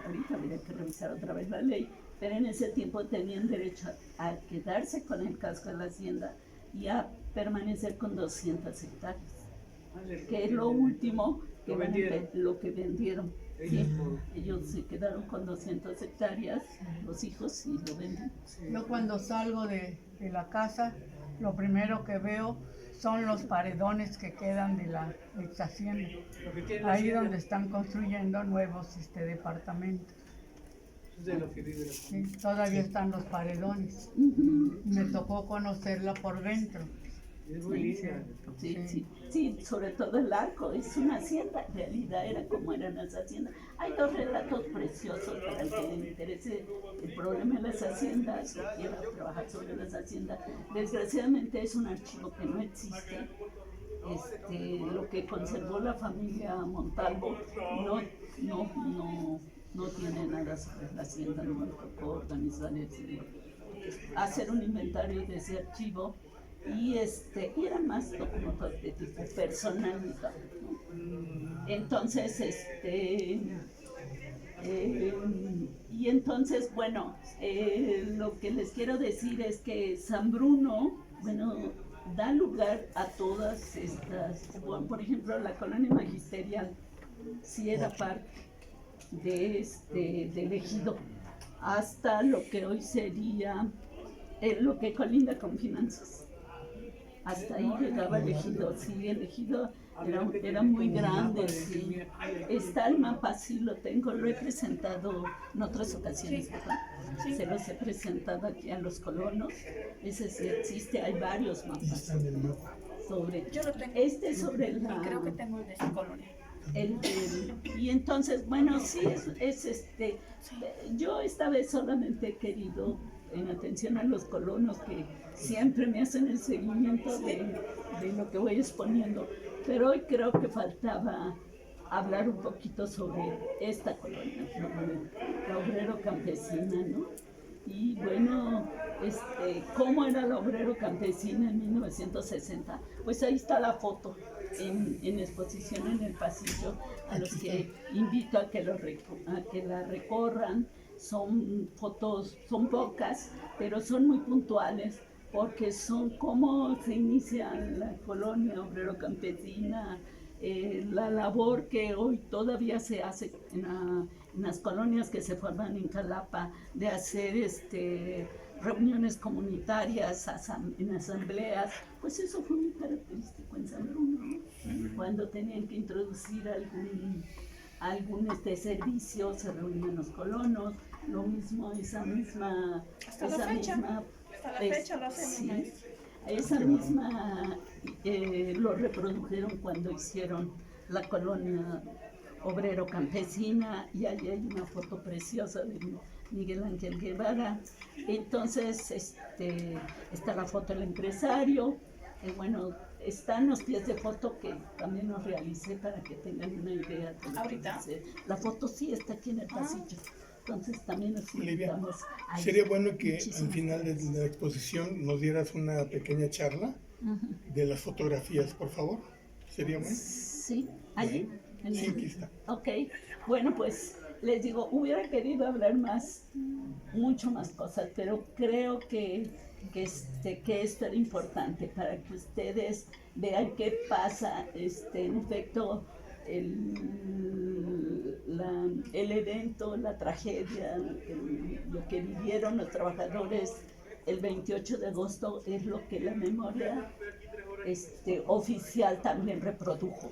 [SPEAKER 1] ahorita habría que revisar otra vez la ley, pero en ese tiempo tenían derecho a quedarse con el casco de la hacienda y a permanecer con 200 hectáreas, que es lo último
[SPEAKER 6] Lo
[SPEAKER 1] van a
[SPEAKER 6] vendieron.
[SPEAKER 1] lo que vendieron.
[SPEAKER 6] Ellos
[SPEAKER 1] Sí.
[SPEAKER 6] por-
[SPEAKER 1] Ellos se quedaron con 200 hectáreas, los hijos, y lo venden.
[SPEAKER 5] Yo cuando salgo de la casa, lo primero que veo son los paredones que quedan de la ex hacienda.
[SPEAKER 6] Lo que tiene la
[SPEAKER 5] Ahí
[SPEAKER 6] hacienda
[SPEAKER 5] donde están construyendo nuevos departamentos.
[SPEAKER 6] es de lo que vive la
[SPEAKER 5] Sí, todavía están los paredones.
[SPEAKER 1] Ujú.
[SPEAKER 5] Me tocó conocerla por dentro.
[SPEAKER 6] Es muy linda.
[SPEAKER 1] Sí, sí, sí, sobre todo el arco, es una hacienda, en realidad era como eran las haciendas. Hay dos relatos preciosos para el que le interese el problema de las haciendas o quiera trabajar sobre las haciendas. Desgraciadamente es un archivo que no existe. Lo que conservó la familia Montalvo no tiene nada sobre la hacienda, no me tocó organizar hacer un inventario de ese archivo. Y era más documentos de tipo personal, ¿no? Entonces, y entonces, bueno, lo que les quiero decir es que San Bruno, bueno, da lugar a todas estas, bueno, por ejemplo, la colonia magisterial sí era parte del ejido, hasta lo que hoy sería lo que colinda con finanzas. Hasta ahí llegaba el ejido, sí, el ejido era muy grande, sí. Está el mapa, sí lo tengo, lo he presentado en otras ocasiones, ¿verdad? Se los he presentado aquí a los colonos, ese sí existe, hay varios
[SPEAKER 4] Y
[SPEAKER 1] mapas
[SPEAKER 4] está en el mapa.
[SPEAKER 1] sobre,
[SPEAKER 3] Yo lo tengo.
[SPEAKER 1] sobre la...
[SPEAKER 3] Creo que tengo el de esta colonia.
[SPEAKER 1] Y entonces, bueno, sí, yo esta vez solamente he querido, en atención a los colonos que siempre me hacen el seguimiento de lo que voy exponiendo, pero hoy creo que faltaba hablar un poquito sobre esta colonia, la obrero campesina, ¿no? Y bueno, ¿cómo era la obrero campesina en 1960? Pues ahí está la foto en exposición en el pasillo, a los que invito a que la recorran. Son fotos, son pocas, pero son muy puntuales, porque son cómo se inicia la colonia obrero campesina, la labor que hoy todavía se hace en las colonias que se forman en Jalapa, de hacer reuniones comunitarias, en asambleas. Pues eso fue muy característico en San Bruno, ¿no? Cuando tenían que introducir algún servicio, se reunían los colonos. Lo mismo, esa misma
[SPEAKER 3] Hasta la fecha lo hacen,
[SPEAKER 1] sí,
[SPEAKER 3] maestro.
[SPEAKER 1] esa misma lo reprodujeron cuando hicieron la colonia obrero campesina, y allí hay una foto preciosa de Miguel Ángel Guevara. Entonces está la foto del empresario, bueno, están los pies de foto que también los realicé para que tengan una idea de lo que
[SPEAKER 3] ¿Ahorita?
[SPEAKER 1] hice. La foto sí está aquí en el pasillo, entonces también nos
[SPEAKER 4] Olivia,
[SPEAKER 1] invitamos a
[SPEAKER 4] sería bueno que al
[SPEAKER 1] Muchísimas
[SPEAKER 4] final de la exposición nos dieras una pequeña charla
[SPEAKER 1] Ujú.
[SPEAKER 4] de las fotografías, por favor. ¿Sería bueno?
[SPEAKER 1] Sí, allí. en
[SPEAKER 4] Sí,
[SPEAKER 1] el-
[SPEAKER 4] aquí está.
[SPEAKER 1] Ok, bueno, pues les digo, hubiera querido hablar mucho más cosas, pero creo que esto era importante para que ustedes vean qué pasa, en efecto, el evento, la tragedia, lo que vivieron los trabajadores el 28 de agosto es lo que la memoria oficial también reprodujo,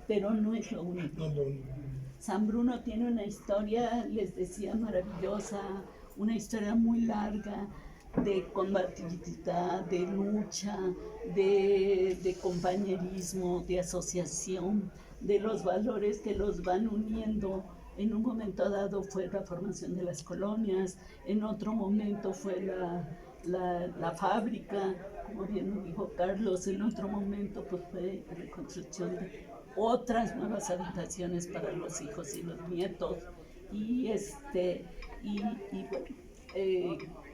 [SPEAKER 1] pero no es lo único.
[SPEAKER 4] No,
[SPEAKER 1] San Bruno tiene una historia, les decía, maravillosa, una historia muy larga de combatividad, de lucha, de compañerismo, de asociación, de los valores que los van uniendo. En un momento dado fue la formación de las colonias, en otro momento fue la fábrica, como bien lo dijo Carlos, en otro momento pues fue la construcción de otras nuevas habitaciones para los hijos y los nietos. Y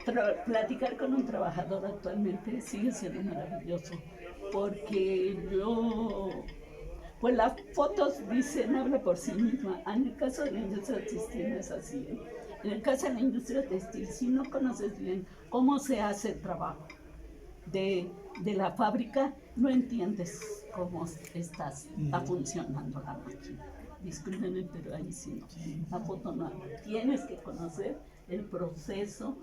[SPEAKER 1] bueno, platicar con un trabajador actualmente sigue siendo maravilloso, porque pues las fotos dicen, habla por sí misma. En el caso de la industria textil no es así, ¿eh? En el caso de la industria textil, si no conoces bien cómo se hace el trabajo, de la fábrica, no entiendes cómo está funcionando la máquina. Discúlpenme, pero ahí sí no. La foto no. Tienes que conocer el proceso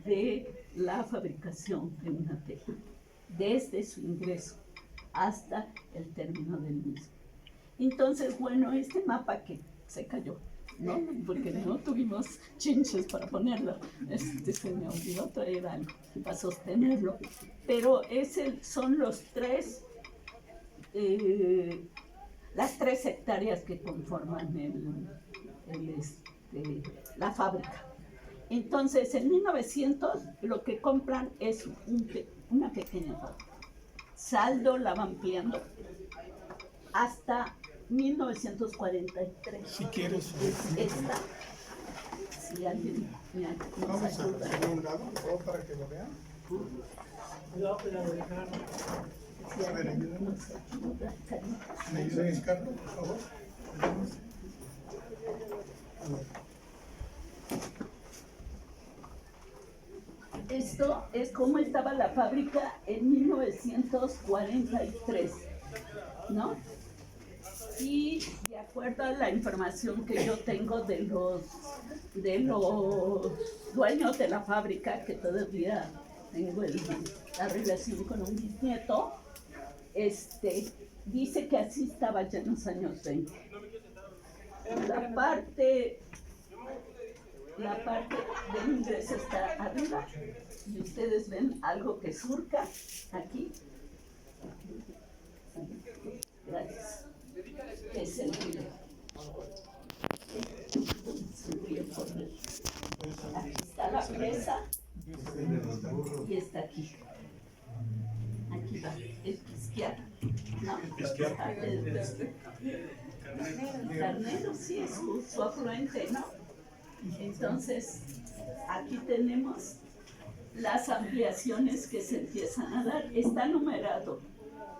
[SPEAKER 1] de la fabricación de una tela, desde su ingreso hasta el término del mismo. Entonces, bueno, este mapa que se cayó, ¿no? Porque no tuvimos chinches para ponerlo. Se me olvidó traer algo para sostenerlo. Pero son las 3 hectáreas que conforman la fábrica. Entonces, en 1900 lo que compran es una pequeña fábrica. Saldo la va ampliando hasta 1943.
[SPEAKER 4] Si quieres.
[SPEAKER 1] Esta. Si alguien nos
[SPEAKER 4] Vamos a
[SPEAKER 1] ayuda.
[SPEAKER 4] hacer un lado, todo para que lo vean.
[SPEAKER 6] Cuidado que la dejaron.
[SPEAKER 1] Si alguien nos ayuda, Carita.
[SPEAKER 4] ¿Me ayuda a buscarlo, por favor?
[SPEAKER 1] Esto es cómo estaba la fábrica en 1943, ¿no? Y de acuerdo a la información que yo tengo de los dueños de la fábrica, que todavía tengo la relación con un bisnieto, dice que así estaba ya en los años 20. La parte del ingreso está arriba y ustedes ven algo que surca aquí. Gracias. Es el río. Aquí está la presa y está aquí. Aquí va el Pisquiar. No, el Carnero, sí, es su afluente, ¿no? Entonces, aquí tenemos las ampliaciones que se empiezan a dar. Está numerado.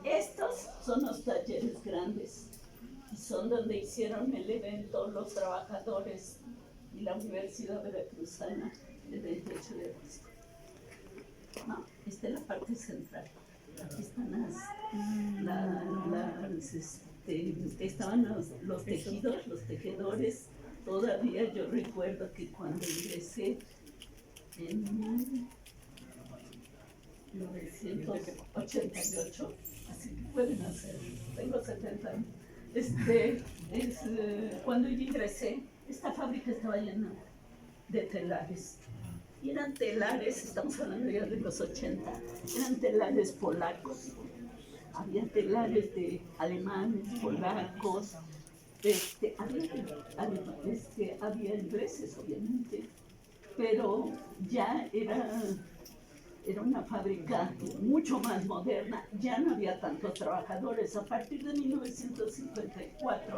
[SPEAKER 1] Estos son los talleres grandes y son donde hicieron el evento los trabajadores y la Universidad Veracruzana el 28 de agosto. No, esta es la parte central. Aquí están estaban los tejidos, los tejedores. Todavía yo recuerdo que cuando ingresé en 1988, así que pueden hacer, tengo 70 años, cuando yo ingresé, esta fábrica estaba llena de telares. Y eran telares, estamos hablando ya de los 80, eran telares polacos. Había telares de alemanes, polacos, había ingleses, obviamente, pero ya era una fábrica mucho más moderna, ya no había tantos trabajadores. A partir de 1954,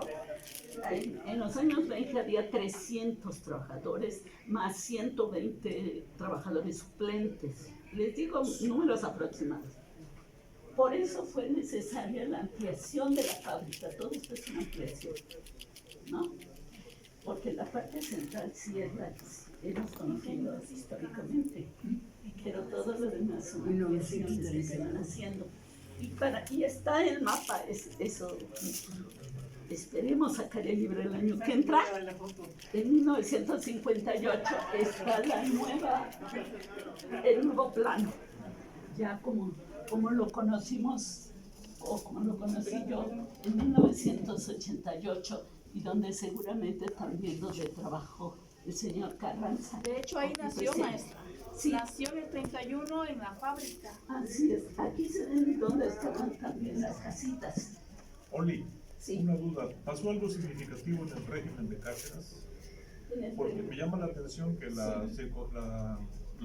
[SPEAKER 1] en los años 20 había 300 trabajadores, más 120 trabajadores suplentes. Les digo números aproximados. Por eso fue necesaria la ampliación de la fábrica. Todo esto es una ampliación, ¿no? Porque la parte central sí es la que hemos conocido históricamente, pero todo lo demás son ampliaciones que se van haciendo. Y está el mapa, eso. Esperemos sacar el libro el año que entra. En 1958 está el nuevo plano, ya como lo conocimos, o como lo conocí yo en 1988, y donde seguramente también donde trabajó el señor Carranza.
[SPEAKER 3] De hecho, ahí nació, maestra.
[SPEAKER 1] Sí.
[SPEAKER 3] Nació en el 31 en la fábrica.
[SPEAKER 1] Así es, aquí se ven donde estaban también las casitas.
[SPEAKER 2] Oli,
[SPEAKER 1] Sí.
[SPEAKER 2] una duda. ¿Pasó algo significativo en el régimen de Cárdenas? Porque me llama la atención que la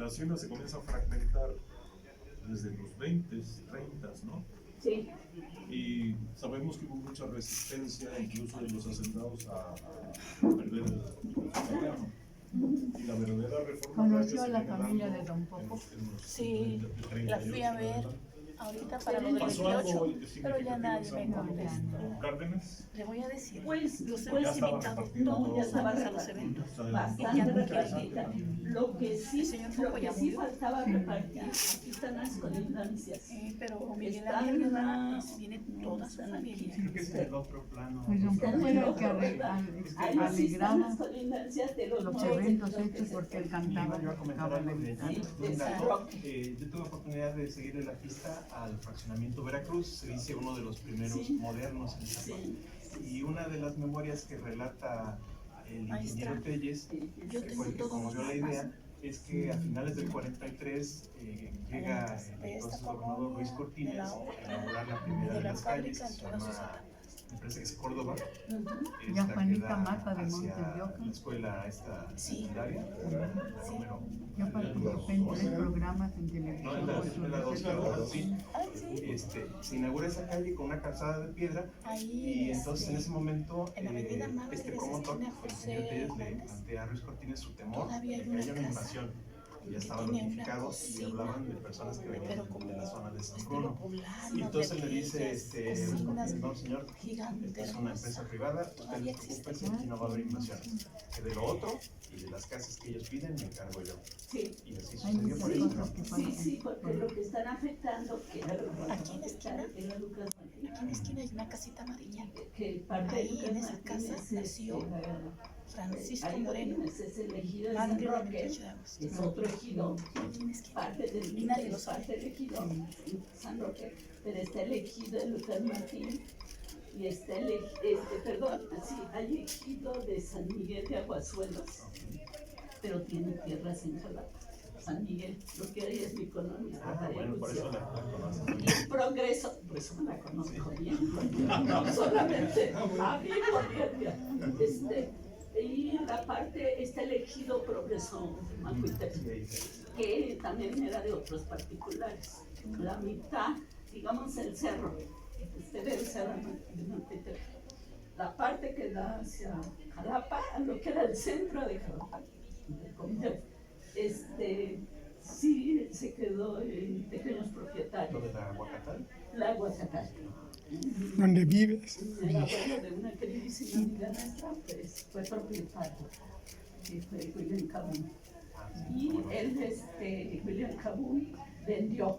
[SPEAKER 2] hacienda se comienza a fragmentar desde los 20, 30, ¿no?
[SPEAKER 1] Sí.
[SPEAKER 2] Y sabemos que hubo mucha resistencia, incluso de los hacendados, a perder el terreno. Y la verdadera reforma
[SPEAKER 5] ¿Conoció
[SPEAKER 2] agraria
[SPEAKER 5] a la
[SPEAKER 2] se viene
[SPEAKER 5] familia
[SPEAKER 2] dando
[SPEAKER 5] de Don Popo?
[SPEAKER 2] en los
[SPEAKER 3] Sí,
[SPEAKER 2] 30
[SPEAKER 3] la fui a ver. ahorita para lo del
[SPEAKER 2] ¿Pasó algo
[SPEAKER 3] 28, pero ya nadie me contestó.
[SPEAKER 2] con Cárdenas?
[SPEAKER 3] Le voy a decir,
[SPEAKER 1] Pues,
[SPEAKER 3] los
[SPEAKER 1] pues,
[SPEAKER 3] hemos
[SPEAKER 2] ya estaba
[SPEAKER 3] invitado
[SPEAKER 2] repartido
[SPEAKER 3] todos
[SPEAKER 1] ya
[SPEAKER 3] los
[SPEAKER 1] estaba
[SPEAKER 3] años a los
[SPEAKER 1] repartido.
[SPEAKER 3] eventos.
[SPEAKER 1] Bastante
[SPEAKER 3] Ya no quiere
[SPEAKER 1] repartida. Lo que sí,
[SPEAKER 3] El señor
[SPEAKER 1] lo
[SPEAKER 3] Foucault
[SPEAKER 1] que
[SPEAKER 3] ya
[SPEAKER 1] sí
[SPEAKER 3] murió.
[SPEAKER 1] faltaba repartir, aquí están las colindancias.
[SPEAKER 3] Pero Miguel
[SPEAKER 1] Están
[SPEAKER 3] Ángel Guevara,
[SPEAKER 1] en
[SPEAKER 3] pues, viene toda su familia.
[SPEAKER 7] Creo que es el otro plano.
[SPEAKER 5] Pues don
[SPEAKER 1] Están
[SPEAKER 5] Paco
[SPEAKER 1] en
[SPEAKER 5] era el
[SPEAKER 1] otro,
[SPEAKER 5] que
[SPEAKER 1] ¿verdad? Ahí sí están
[SPEAKER 5] alegraba
[SPEAKER 1] las colindancias de los
[SPEAKER 5] los
[SPEAKER 1] nuevos
[SPEAKER 5] eventos
[SPEAKER 1] centros que
[SPEAKER 5] hechos
[SPEAKER 1] se
[SPEAKER 5] porque él
[SPEAKER 1] forman.
[SPEAKER 5] cantaba.
[SPEAKER 7] Iba yo a comentar algo de allí,
[SPEAKER 1] Sí,
[SPEAKER 7] un dato.
[SPEAKER 1] exacto.
[SPEAKER 7] Yo tuve oportunidad de seguirle la pista al fraccionamiento Veracruz, se dice uno de los primeros
[SPEAKER 1] Sí.
[SPEAKER 7] modernos en San Juan.
[SPEAKER 1] Sí,
[SPEAKER 7] Y una de las memorias que relata el
[SPEAKER 3] Ahí
[SPEAKER 7] ingeniero
[SPEAKER 3] está.
[SPEAKER 7] Telles,
[SPEAKER 3] Yo
[SPEAKER 7] que
[SPEAKER 3] tengo
[SPEAKER 7] fue el que
[SPEAKER 3] todos
[SPEAKER 7] promovió
[SPEAKER 3] los
[SPEAKER 7] la
[SPEAKER 3] mapas.
[SPEAKER 7] idea, es que a finales del 43 llega
[SPEAKER 3] Además
[SPEAKER 7] el
[SPEAKER 3] de esta
[SPEAKER 7] entonces gobernador
[SPEAKER 3] colonia,
[SPEAKER 7] Luis
[SPEAKER 3] de
[SPEAKER 7] Cortines
[SPEAKER 3] la
[SPEAKER 7] a
[SPEAKER 3] otra,
[SPEAKER 7] inaugurar la
[SPEAKER 3] y
[SPEAKER 7] primera
[SPEAKER 3] de
[SPEAKER 7] de
[SPEAKER 3] la
[SPEAKER 7] las calles,
[SPEAKER 3] fábrica
[SPEAKER 7] que
[SPEAKER 3] en
[SPEAKER 7] se
[SPEAKER 3] todas sus
[SPEAKER 7] llama,
[SPEAKER 3] etapas.
[SPEAKER 7] me parece que es Córdoba.
[SPEAKER 1] Ujú.
[SPEAKER 5] Ya
[SPEAKER 7] Esta
[SPEAKER 5] Juanita
[SPEAKER 7] queda
[SPEAKER 5] Mata de
[SPEAKER 7] hacia
[SPEAKER 5] Montes de Oca.
[SPEAKER 7] la escuela esta
[SPEAKER 3] Sí.
[SPEAKER 7] secundaria,
[SPEAKER 3] Sí.
[SPEAKER 7] número
[SPEAKER 5] Yo participé en 3 programas en
[SPEAKER 7] no,
[SPEAKER 5] televisión
[SPEAKER 7] en la
[SPEAKER 5] por su
[SPEAKER 7] escuela 2,
[SPEAKER 5] receta.
[SPEAKER 7] sí.
[SPEAKER 3] Ay, sí.
[SPEAKER 7] Se inaugura esa calle con una calzada de piedra
[SPEAKER 3] Ahí,
[SPEAKER 7] y entonces en ese momento
[SPEAKER 3] en la avenida Madre Teresa,
[SPEAKER 7] promotor,
[SPEAKER 3] esquina
[SPEAKER 7] el
[SPEAKER 3] José
[SPEAKER 7] señor Telles, le
[SPEAKER 3] Hernández,
[SPEAKER 7] plantea a Ruiz Cortines su temor
[SPEAKER 3] todavía
[SPEAKER 7] de
[SPEAKER 3] hay
[SPEAKER 7] que
[SPEAKER 3] una
[SPEAKER 7] haya una
[SPEAKER 3] casa
[SPEAKER 7] invasión. Ya
[SPEAKER 3] que
[SPEAKER 7] estaban
[SPEAKER 3] tiene una
[SPEAKER 7] notificados y
[SPEAKER 3] cocina,
[SPEAKER 7] hablaban de personas que venían
[SPEAKER 3] pero como
[SPEAKER 7] de la zona de San
[SPEAKER 3] estilo
[SPEAKER 7] Bruno.
[SPEAKER 3] poblano,
[SPEAKER 7] Y entonces le dice
[SPEAKER 3] pequeñas
[SPEAKER 7] Ruiz
[SPEAKER 3] cocinas
[SPEAKER 7] Cortines, no señor, esta
[SPEAKER 3] gigantes,
[SPEAKER 7] es una empresa privada, usted
[SPEAKER 3] todavía
[SPEAKER 7] no se preocupe,
[SPEAKER 3] existe.
[SPEAKER 7] aquí no va a haber invasiones. Que de lo otro y de las casas que ellos piden me encargo yo.
[SPEAKER 1] Sí.
[SPEAKER 7] Y así
[SPEAKER 5] Hay
[SPEAKER 7] sucedió por
[SPEAKER 5] muchas
[SPEAKER 7] eso.
[SPEAKER 5] cosas que
[SPEAKER 1] Sí,
[SPEAKER 5] pasan.
[SPEAKER 1] sí, porque lo que están afectando, que era lo que
[SPEAKER 3] Aquí en la esquina,
[SPEAKER 1] era Lucas Martín,
[SPEAKER 3] aquí en la esquina hay una casita amarilla.
[SPEAKER 1] que parte
[SPEAKER 3] Ahí,
[SPEAKER 1] de Lucas
[SPEAKER 3] en esa
[SPEAKER 1] Martínez
[SPEAKER 3] casa,
[SPEAKER 1] es,
[SPEAKER 3] nació Francisco Moreno,
[SPEAKER 1] es el ejido de
[SPEAKER 3] padre
[SPEAKER 1] San
[SPEAKER 3] de
[SPEAKER 1] Roque,
[SPEAKER 3] 28 de agosto.
[SPEAKER 1] es otro ejido,
[SPEAKER 3] Aquí en la esquina.
[SPEAKER 1] parte del
[SPEAKER 3] Y nadie lo
[SPEAKER 1] es
[SPEAKER 3] sabe.
[SPEAKER 1] parte del ejido San Roque, pero está el ejido de Lucas Martín y está el hay ejido de San Miguel de Aguasuelos, pero tiene tierras en Jalapa. San Miguel, lo que hay es mi colonia.
[SPEAKER 7] Bueno, por eso la conocen.
[SPEAKER 1] Y Progreso, por eso me la conozco bien, no solamente a mí por bien. Y la parte está el ejido Progreso de Macuitepec, que también era de otros particulares. La mitad, digamos el cerro, ve el cerro de Macuitepec. La parte que da hacia Jalapa, a lo que era el centro de Jalapa, entre comillas, sí se quedó en pequeños
[SPEAKER 7] Lo
[SPEAKER 1] propietarios.
[SPEAKER 7] de la Huacatal.
[SPEAKER 1] La Huacatal.
[SPEAKER 4] ¿Dónde vives?
[SPEAKER 1] El abuelo de una queridísima amiga nuestra, pues fue propietario, que fue William Cabún. Y él, William Cabún, vendió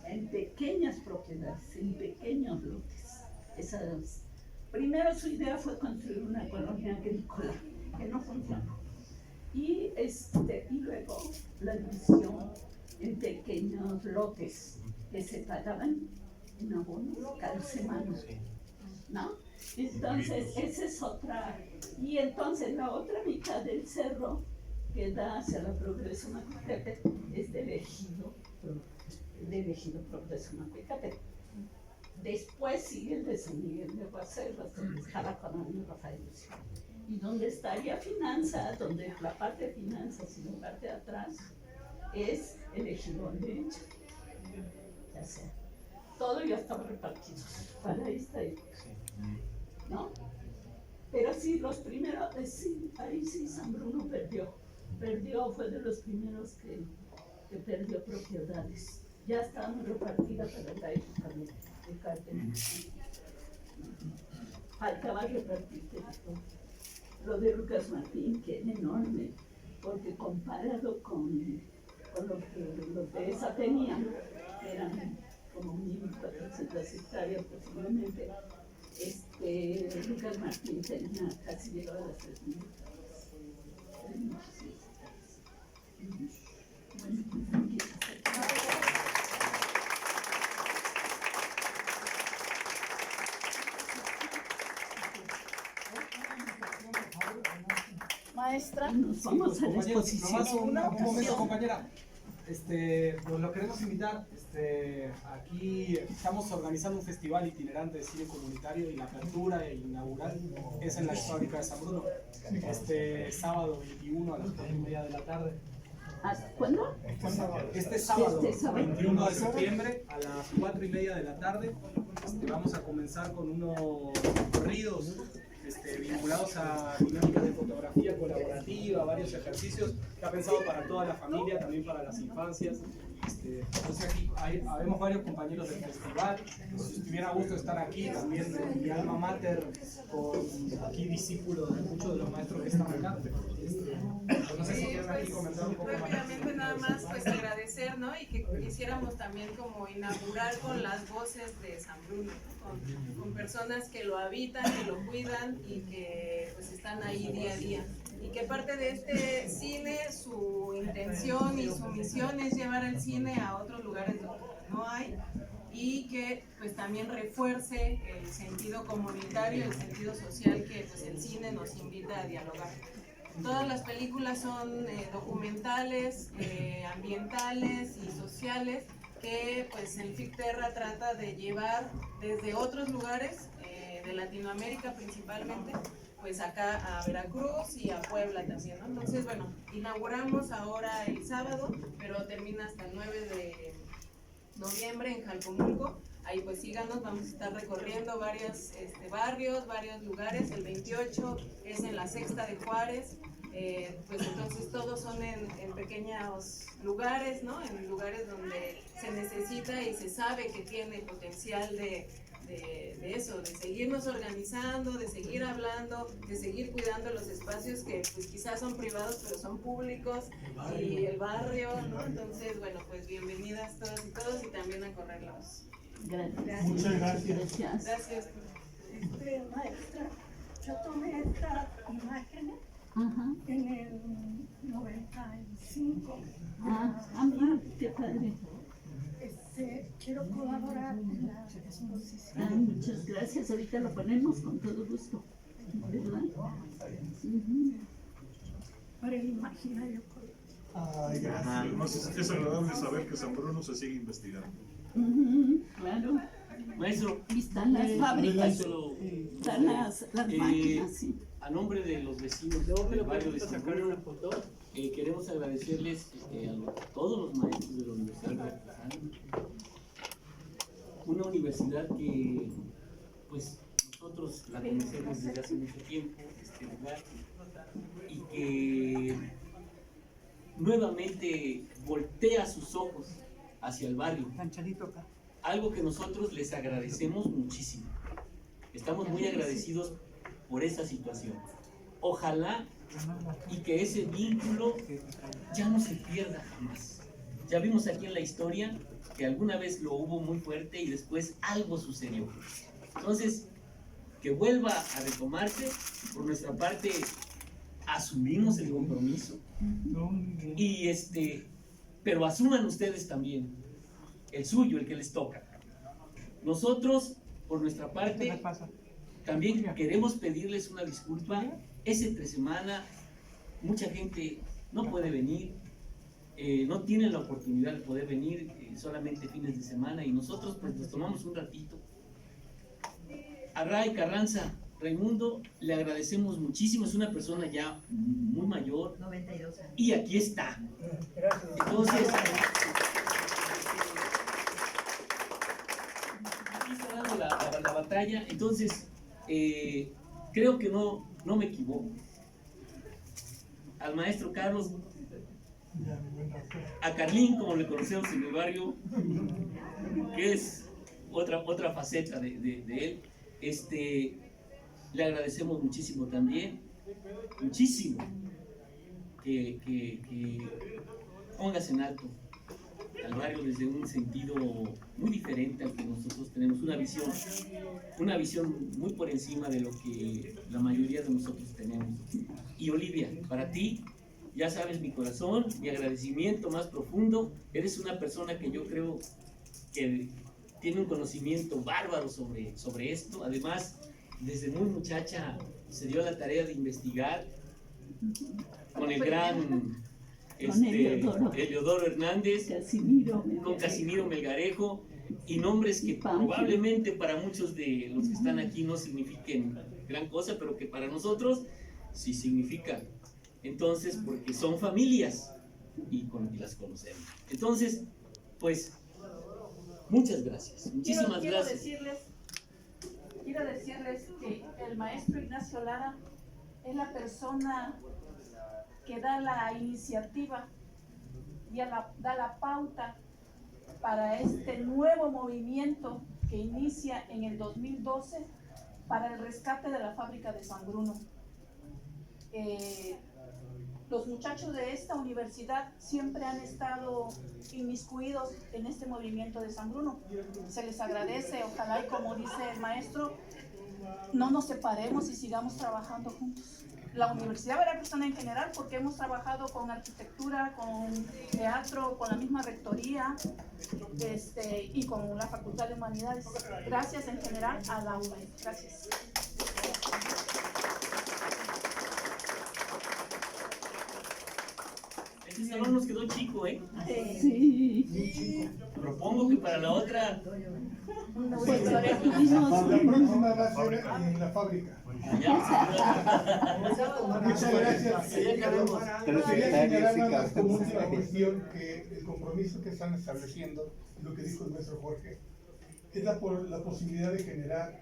[SPEAKER 1] en pequeñas propiedades, en pequeños lotes. Primero su idea fue construir una colonia agrícola, que no funcionó. Y luego la división en pequeños lotes que se pagaban en abonos cada semana, ¿no? Entonces, esa es otra. Y entonces la otra mitad del cerro que da hacia la Progreso Macuitepec es del ejido Progreso Macuitepec. Después sigue el de San Miguel de Aguasuelos, donde está la colonia Rafael Lucio. Y donde estaría finanzas, donde la parte de finanzas y la parte de atrás es el ejido derecho. Ya sea, todo ya estaba repartido para esta época, ¿no? Pero sí, los primeros, sí, ahí sí San Bruno perdió, fue de los primeros que perdió propiedades. Ya estaba muy repartida para la época de Cárdenas. Faltaba repartir todo. Lo de Lucas Martín, que es enorme, porque comparado con lo que los de esa tenían, que eran como 1.400 hectáreas aproximadamente, Lucas Martín tenía casi llegado a las 3.000 hectáreas. Bueno,
[SPEAKER 3] Maestra,
[SPEAKER 1] nos vamos a la exposición.
[SPEAKER 8] Nomás un momento, compañera. Pues lo queremos invitar. Aquí estamos organizando un festival itinerante de cine comunitario y la apertura inaugural es en la fábrica de San Bruno. Sábado 21 a las 4:30 de la tarde.
[SPEAKER 1] ¿Cuándo?
[SPEAKER 8] Este sábado,
[SPEAKER 1] Este sábado.
[SPEAKER 8] 21 de septiembre a las 4:30 de la tarde. Vamos a comenzar con unos corridos vinculados a dinámicas de fotografía colaborativa, varios ejercicios que ha pensado para toda la familia, también para las infancias. Entonces aquí habemos varios compañeros del festival. Si estuviera a gusto de estar aquí, también mi alma mater, con aquí discípulos de muchos de los maestros que están acá. No sé si quieren aquí comentar un poco más.
[SPEAKER 9] Rápidamente nada más pues agradecer, ¿no? Y que quisiéramos también como inaugurar con las voces de San Bruno, ¿no? con personas que lo habitan, que lo cuidan y que pues están ahí día a día. Y que parte de este cine, su intención y su misión es llevar el cine a otros lugares donde no hay, y que pues también refuerce el sentido comunitario, el sentido social que pues el cine nos invita a dialogar. Todas las películas son documentales, ambientales y sociales que pues el FICTERRA trata de llevar desde otros lugares de Latinoamérica principalmente, pues acá a Veracruz y a Puebla también, ¿no? Entonces, bueno, inauguramos ahora el sábado, pero termina hasta el 9 de noviembre en Jalcomulco. Ahí pues síganos, vamos a estar recorriendo varios barrios, varios lugares. El 28 es en la Sexta de Juárez. Pues entonces todos son en pequeños lugares, ¿no? En lugares donde se necesita y se sabe que tiene potencial de eso, de seguirnos organizando, de seguir hablando, de seguir cuidando los espacios que pues quizás son privados pero son públicos, y el barrio, ¿no? Entonces, bueno, pues bienvenidas todas y todos, y también a correrlos.
[SPEAKER 1] Gracias.
[SPEAKER 4] Muchas gracias.
[SPEAKER 1] Gracias.
[SPEAKER 10] Maestra, yo tomé estas imágenes en el 95.
[SPEAKER 1] Mira, qué padre.
[SPEAKER 10] Quiero colaborar en la exposición.
[SPEAKER 1] Muchas gracias, ahorita lo ponemos con todo gusto, ¿verdad?
[SPEAKER 10] Para el imaginario colectivo.
[SPEAKER 4] Ay, gracias.
[SPEAKER 2] Además, es agradable saber que San Bruno se sigue investigando.
[SPEAKER 1] Claro.
[SPEAKER 6] Maestro,
[SPEAKER 1] Y están las fábricas,
[SPEAKER 6] solo,
[SPEAKER 1] están las máquinas, sí.
[SPEAKER 6] a nombre de los vecinos del barrio de San Bruno, queremos agradecerles a todos los maestros de la Universidad de Veracruz, una universidad que pues nosotros la conocemos desde hace mucho tiempo, este lugar, y que nuevamente voltea sus ojos hacia el barrio, algo que nosotros les agradecemos muchísimo. Estamos muy agradecidos por esa situación. Ojalá y que ese vínculo ya no se pierda jamás. Ya vimos aquí en la historia que alguna vez lo hubo muy fuerte y después algo sucedió. Entonces, que vuelva a retomarse. Por nuestra parte, asumimos el compromiso. Y pero asuman ustedes también el suyo, el que les toca. Nosotros, por nuestra parte, también queremos pedirles una disculpa. Es entre semana, mucha gente no puede venir, no tiene la oportunidad de poder venir, solamente fines de semana, y nosotros pues nos tomamos un ratito. A Ray Carranza Raimundo le agradecemos muchísimo, es una persona ya muy mayor,
[SPEAKER 11] 92 años.
[SPEAKER 6] Y aquí está.
[SPEAKER 4] Gracias.
[SPEAKER 6] Entonces, aquí está dando la batalla. Entonces, creo que no me equivoco. Al maestro Carlos, a Carlín, como le conocemos en el barrio, que es otra faceta de él, le agradecemos muchísimo también, muchísimo, que pongas en alto al barrio desde un sentido muy diferente al que nosotros tenemos, una visión muy por encima de lo que la mayoría de nosotros tenemos. Y Olivia, para ti, ya sabes mi corazón, mi agradecimiento más profundo. Eres una persona que yo creo que tiene un conocimiento bárbaro sobre esto. Además, desde muy muchacha se dio la tarea de investigar con el gran Eliodoro Hernández, con Casimiro Melgarejo, y nombres que probablemente para muchos de los que están aquí no signifiquen gran cosa, pero que para nosotros sí significan. Entonces, porque son familias y las conocemos. Entonces, pues, muchas gracias. Muchísimas gracias.
[SPEAKER 3] Quiero decirles que el maestro Ignacio Lara es la persona que da la iniciativa y da la pauta para este nuevo movimiento que inicia en el 2012 para el rescate de la fábrica de San Bruno. Los muchachos de esta universidad siempre han estado inmiscuidos en este movimiento de San Bruno. Se les agradece, ojalá, y como dice el maestro, no nos separemos y sigamos trabajando juntos. La Universidad Veracruzana en general, porque hemos trabajado con arquitectura, con teatro, con la misma rectoría y con la Facultad de Humanidades. Gracias en general a la UVE. Gracias.
[SPEAKER 6] Este salón nos quedó chico, ¿eh?
[SPEAKER 1] Sí.
[SPEAKER 6] Propongo que para la otra...
[SPEAKER 4] La próxima va a ser en la fábrica. Muchas gracias. Quería señalar nada más como última cuestión que el compromiso que están estableciendo, lo que dijo el maestro Jorge, es la posibilidad de generar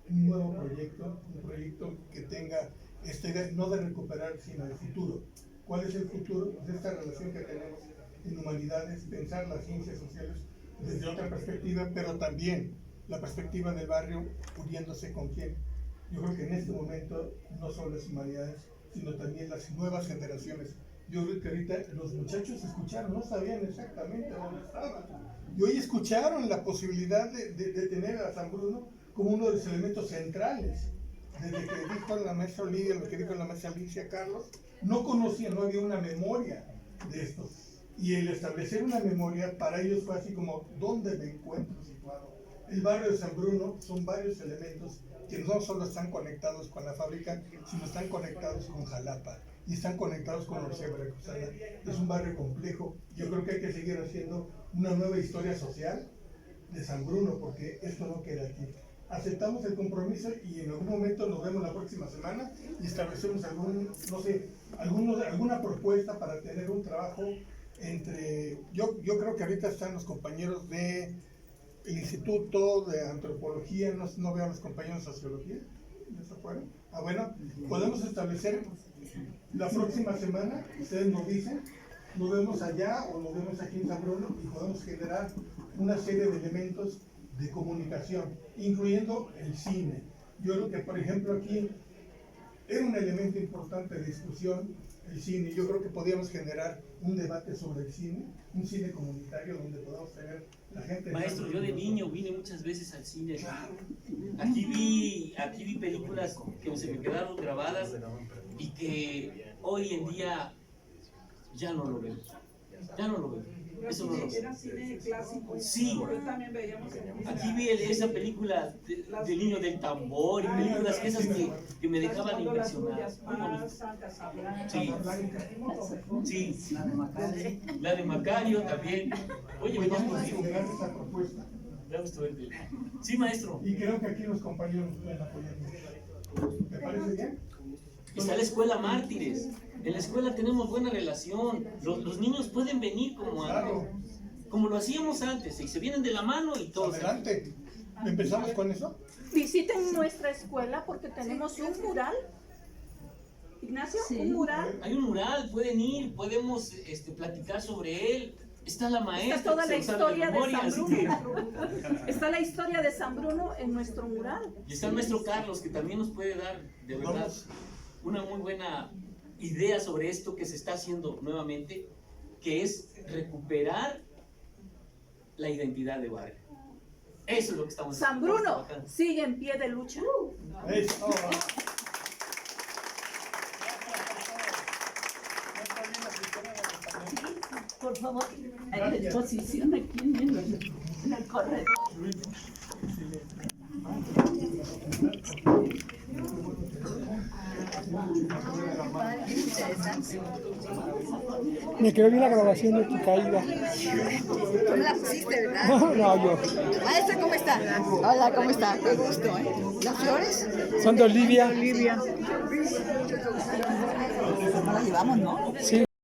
[SPEAKER 4] un nuevo proyecto, un proyecto que tenga esta idea no de recuperar, sino de futuro. ¿Cuál es el futuro? Pues esta relación que tenemos en humanidades, pensar las ciencias sociales desde otra perspectiva, pero también la perspectiva del barrio uniéndose con quién. Yo creo que en este momento no solo las humanidades, sino también las nuevas generaciones. Yo creo que ahorita los muchachos escucharon, no sabían exactamente dónde estaban. Y hoy escucharon la posibilidad de tener a San Bruno como uno de los elementos centrales. Desde que dijo la maestra Olivia, lo que dijo la maestra Alicia Carlos, no conocían, no había una memoria de esto. Y el establecer una memoria para ellos fue así como, ¿dónde me encuentro situado? El barrio de San Bruno son varios elementos que no solo están conectados con la fábrica, sino están conectados con Jalapa y están conectados con la Universidad Veracruzana. Es un barrio complejo. Yo creo que hay que seguir haciendo una nueva historia social de San Bruno, porque esto no queda aquí. Aceptamos el compromiso y en algún momento nos vemos la próxima semana y establecemos alguna propuesta para tener un trabajo entre... Yo creo que ahorita están los compañeros del Instituto de Antropología, no veo a los compañeros de Sociología, ¿ya se fueron? Bueno, podemos establecer la próxima semana, ustedes nos dicen, nos vemos allá o nos vemos aquí en San Bruno y podemos generar una serie de elementos de comunicación, incluyendo el cine. Yo creo que, por ejemplo, aquí era un elemento importante de discusión el cine. Yo creo que podíamos generar un debate sobre el cine, un cine comunitario donde podamos tener la gente...
[SPEAKER 6] Maestro, yo de niño vine muchas veces al cine. Aquí vi películas que se me quedaron grabadas y que hoy en día ya no lo veo. Ya no lo veo. Eso no lo veo.
[SPEAKER 3] Era cine clásico.
[SPEAKER 6] Sí.
[SPEAKER 3] También veíamos
[SPEAKER 6] Aquí vi esa película del niño del tambor y películas esas que me dejaban impresionado. Sí. Sí. La de Macario también. Oye,
[SPEAKER 4] pues vamos a generar esa propuesta.
[SPEAKER 6] Sí, maestro.
[SPEAKER 4] Y creo que aquí los compañeros pueden apoyar. ¿Me parece bien?
[SPEAKER 6] Está la escuela Mártires. En la escuela tenemos buena relación. Los niños pueden venir como lo hacíamos antes. Y se vienen de la mano y todo.
[SPEAKER 4] Adelante. ¿Empezamos con eso?
[SPEAKER 3] Visiten nuestra escuela porque tenemos un mural. Ignacio, un mural.
[SPEAKER 6] Hay un mural, pueden ir, podemos platicar sobre él. Está la maestra.
[SPEAKER 3] Está toda la historia de San Bruno. Está la historia de San Bruno en nuestro mural.
[SPEAKER 6] Y está el maestro Carlos, que también nos puede dar, de verdad, una muy buena idea sobre esto que se está haciendo nuevamente, que es recuperar la identidad de barrio. Eso es lo que estamos haciendo.
[SPEAKER 3] San Bruno sigue en pie de lucha.
[SPEAKER 1] Por favor, hay exposición aquí en el corredor.
[SPEAKER 11] Me quedó bien la grabación de tu caída.
[SPEAKER 12] Tú me la pusiste, ¿verdad?
[SPEAKER 11] No, yo.
[SPEAKER 12] Maestra, ¿cómo está? Hola, ¿cómo está? Qué gusto, ¿eh? ¿Las flores?
[SPEAKER 11] Son de Olivia.
[SPEAKER 12] Olivia. ¿Cómo las llevamos, no?
[SPEAKER 11] Sí.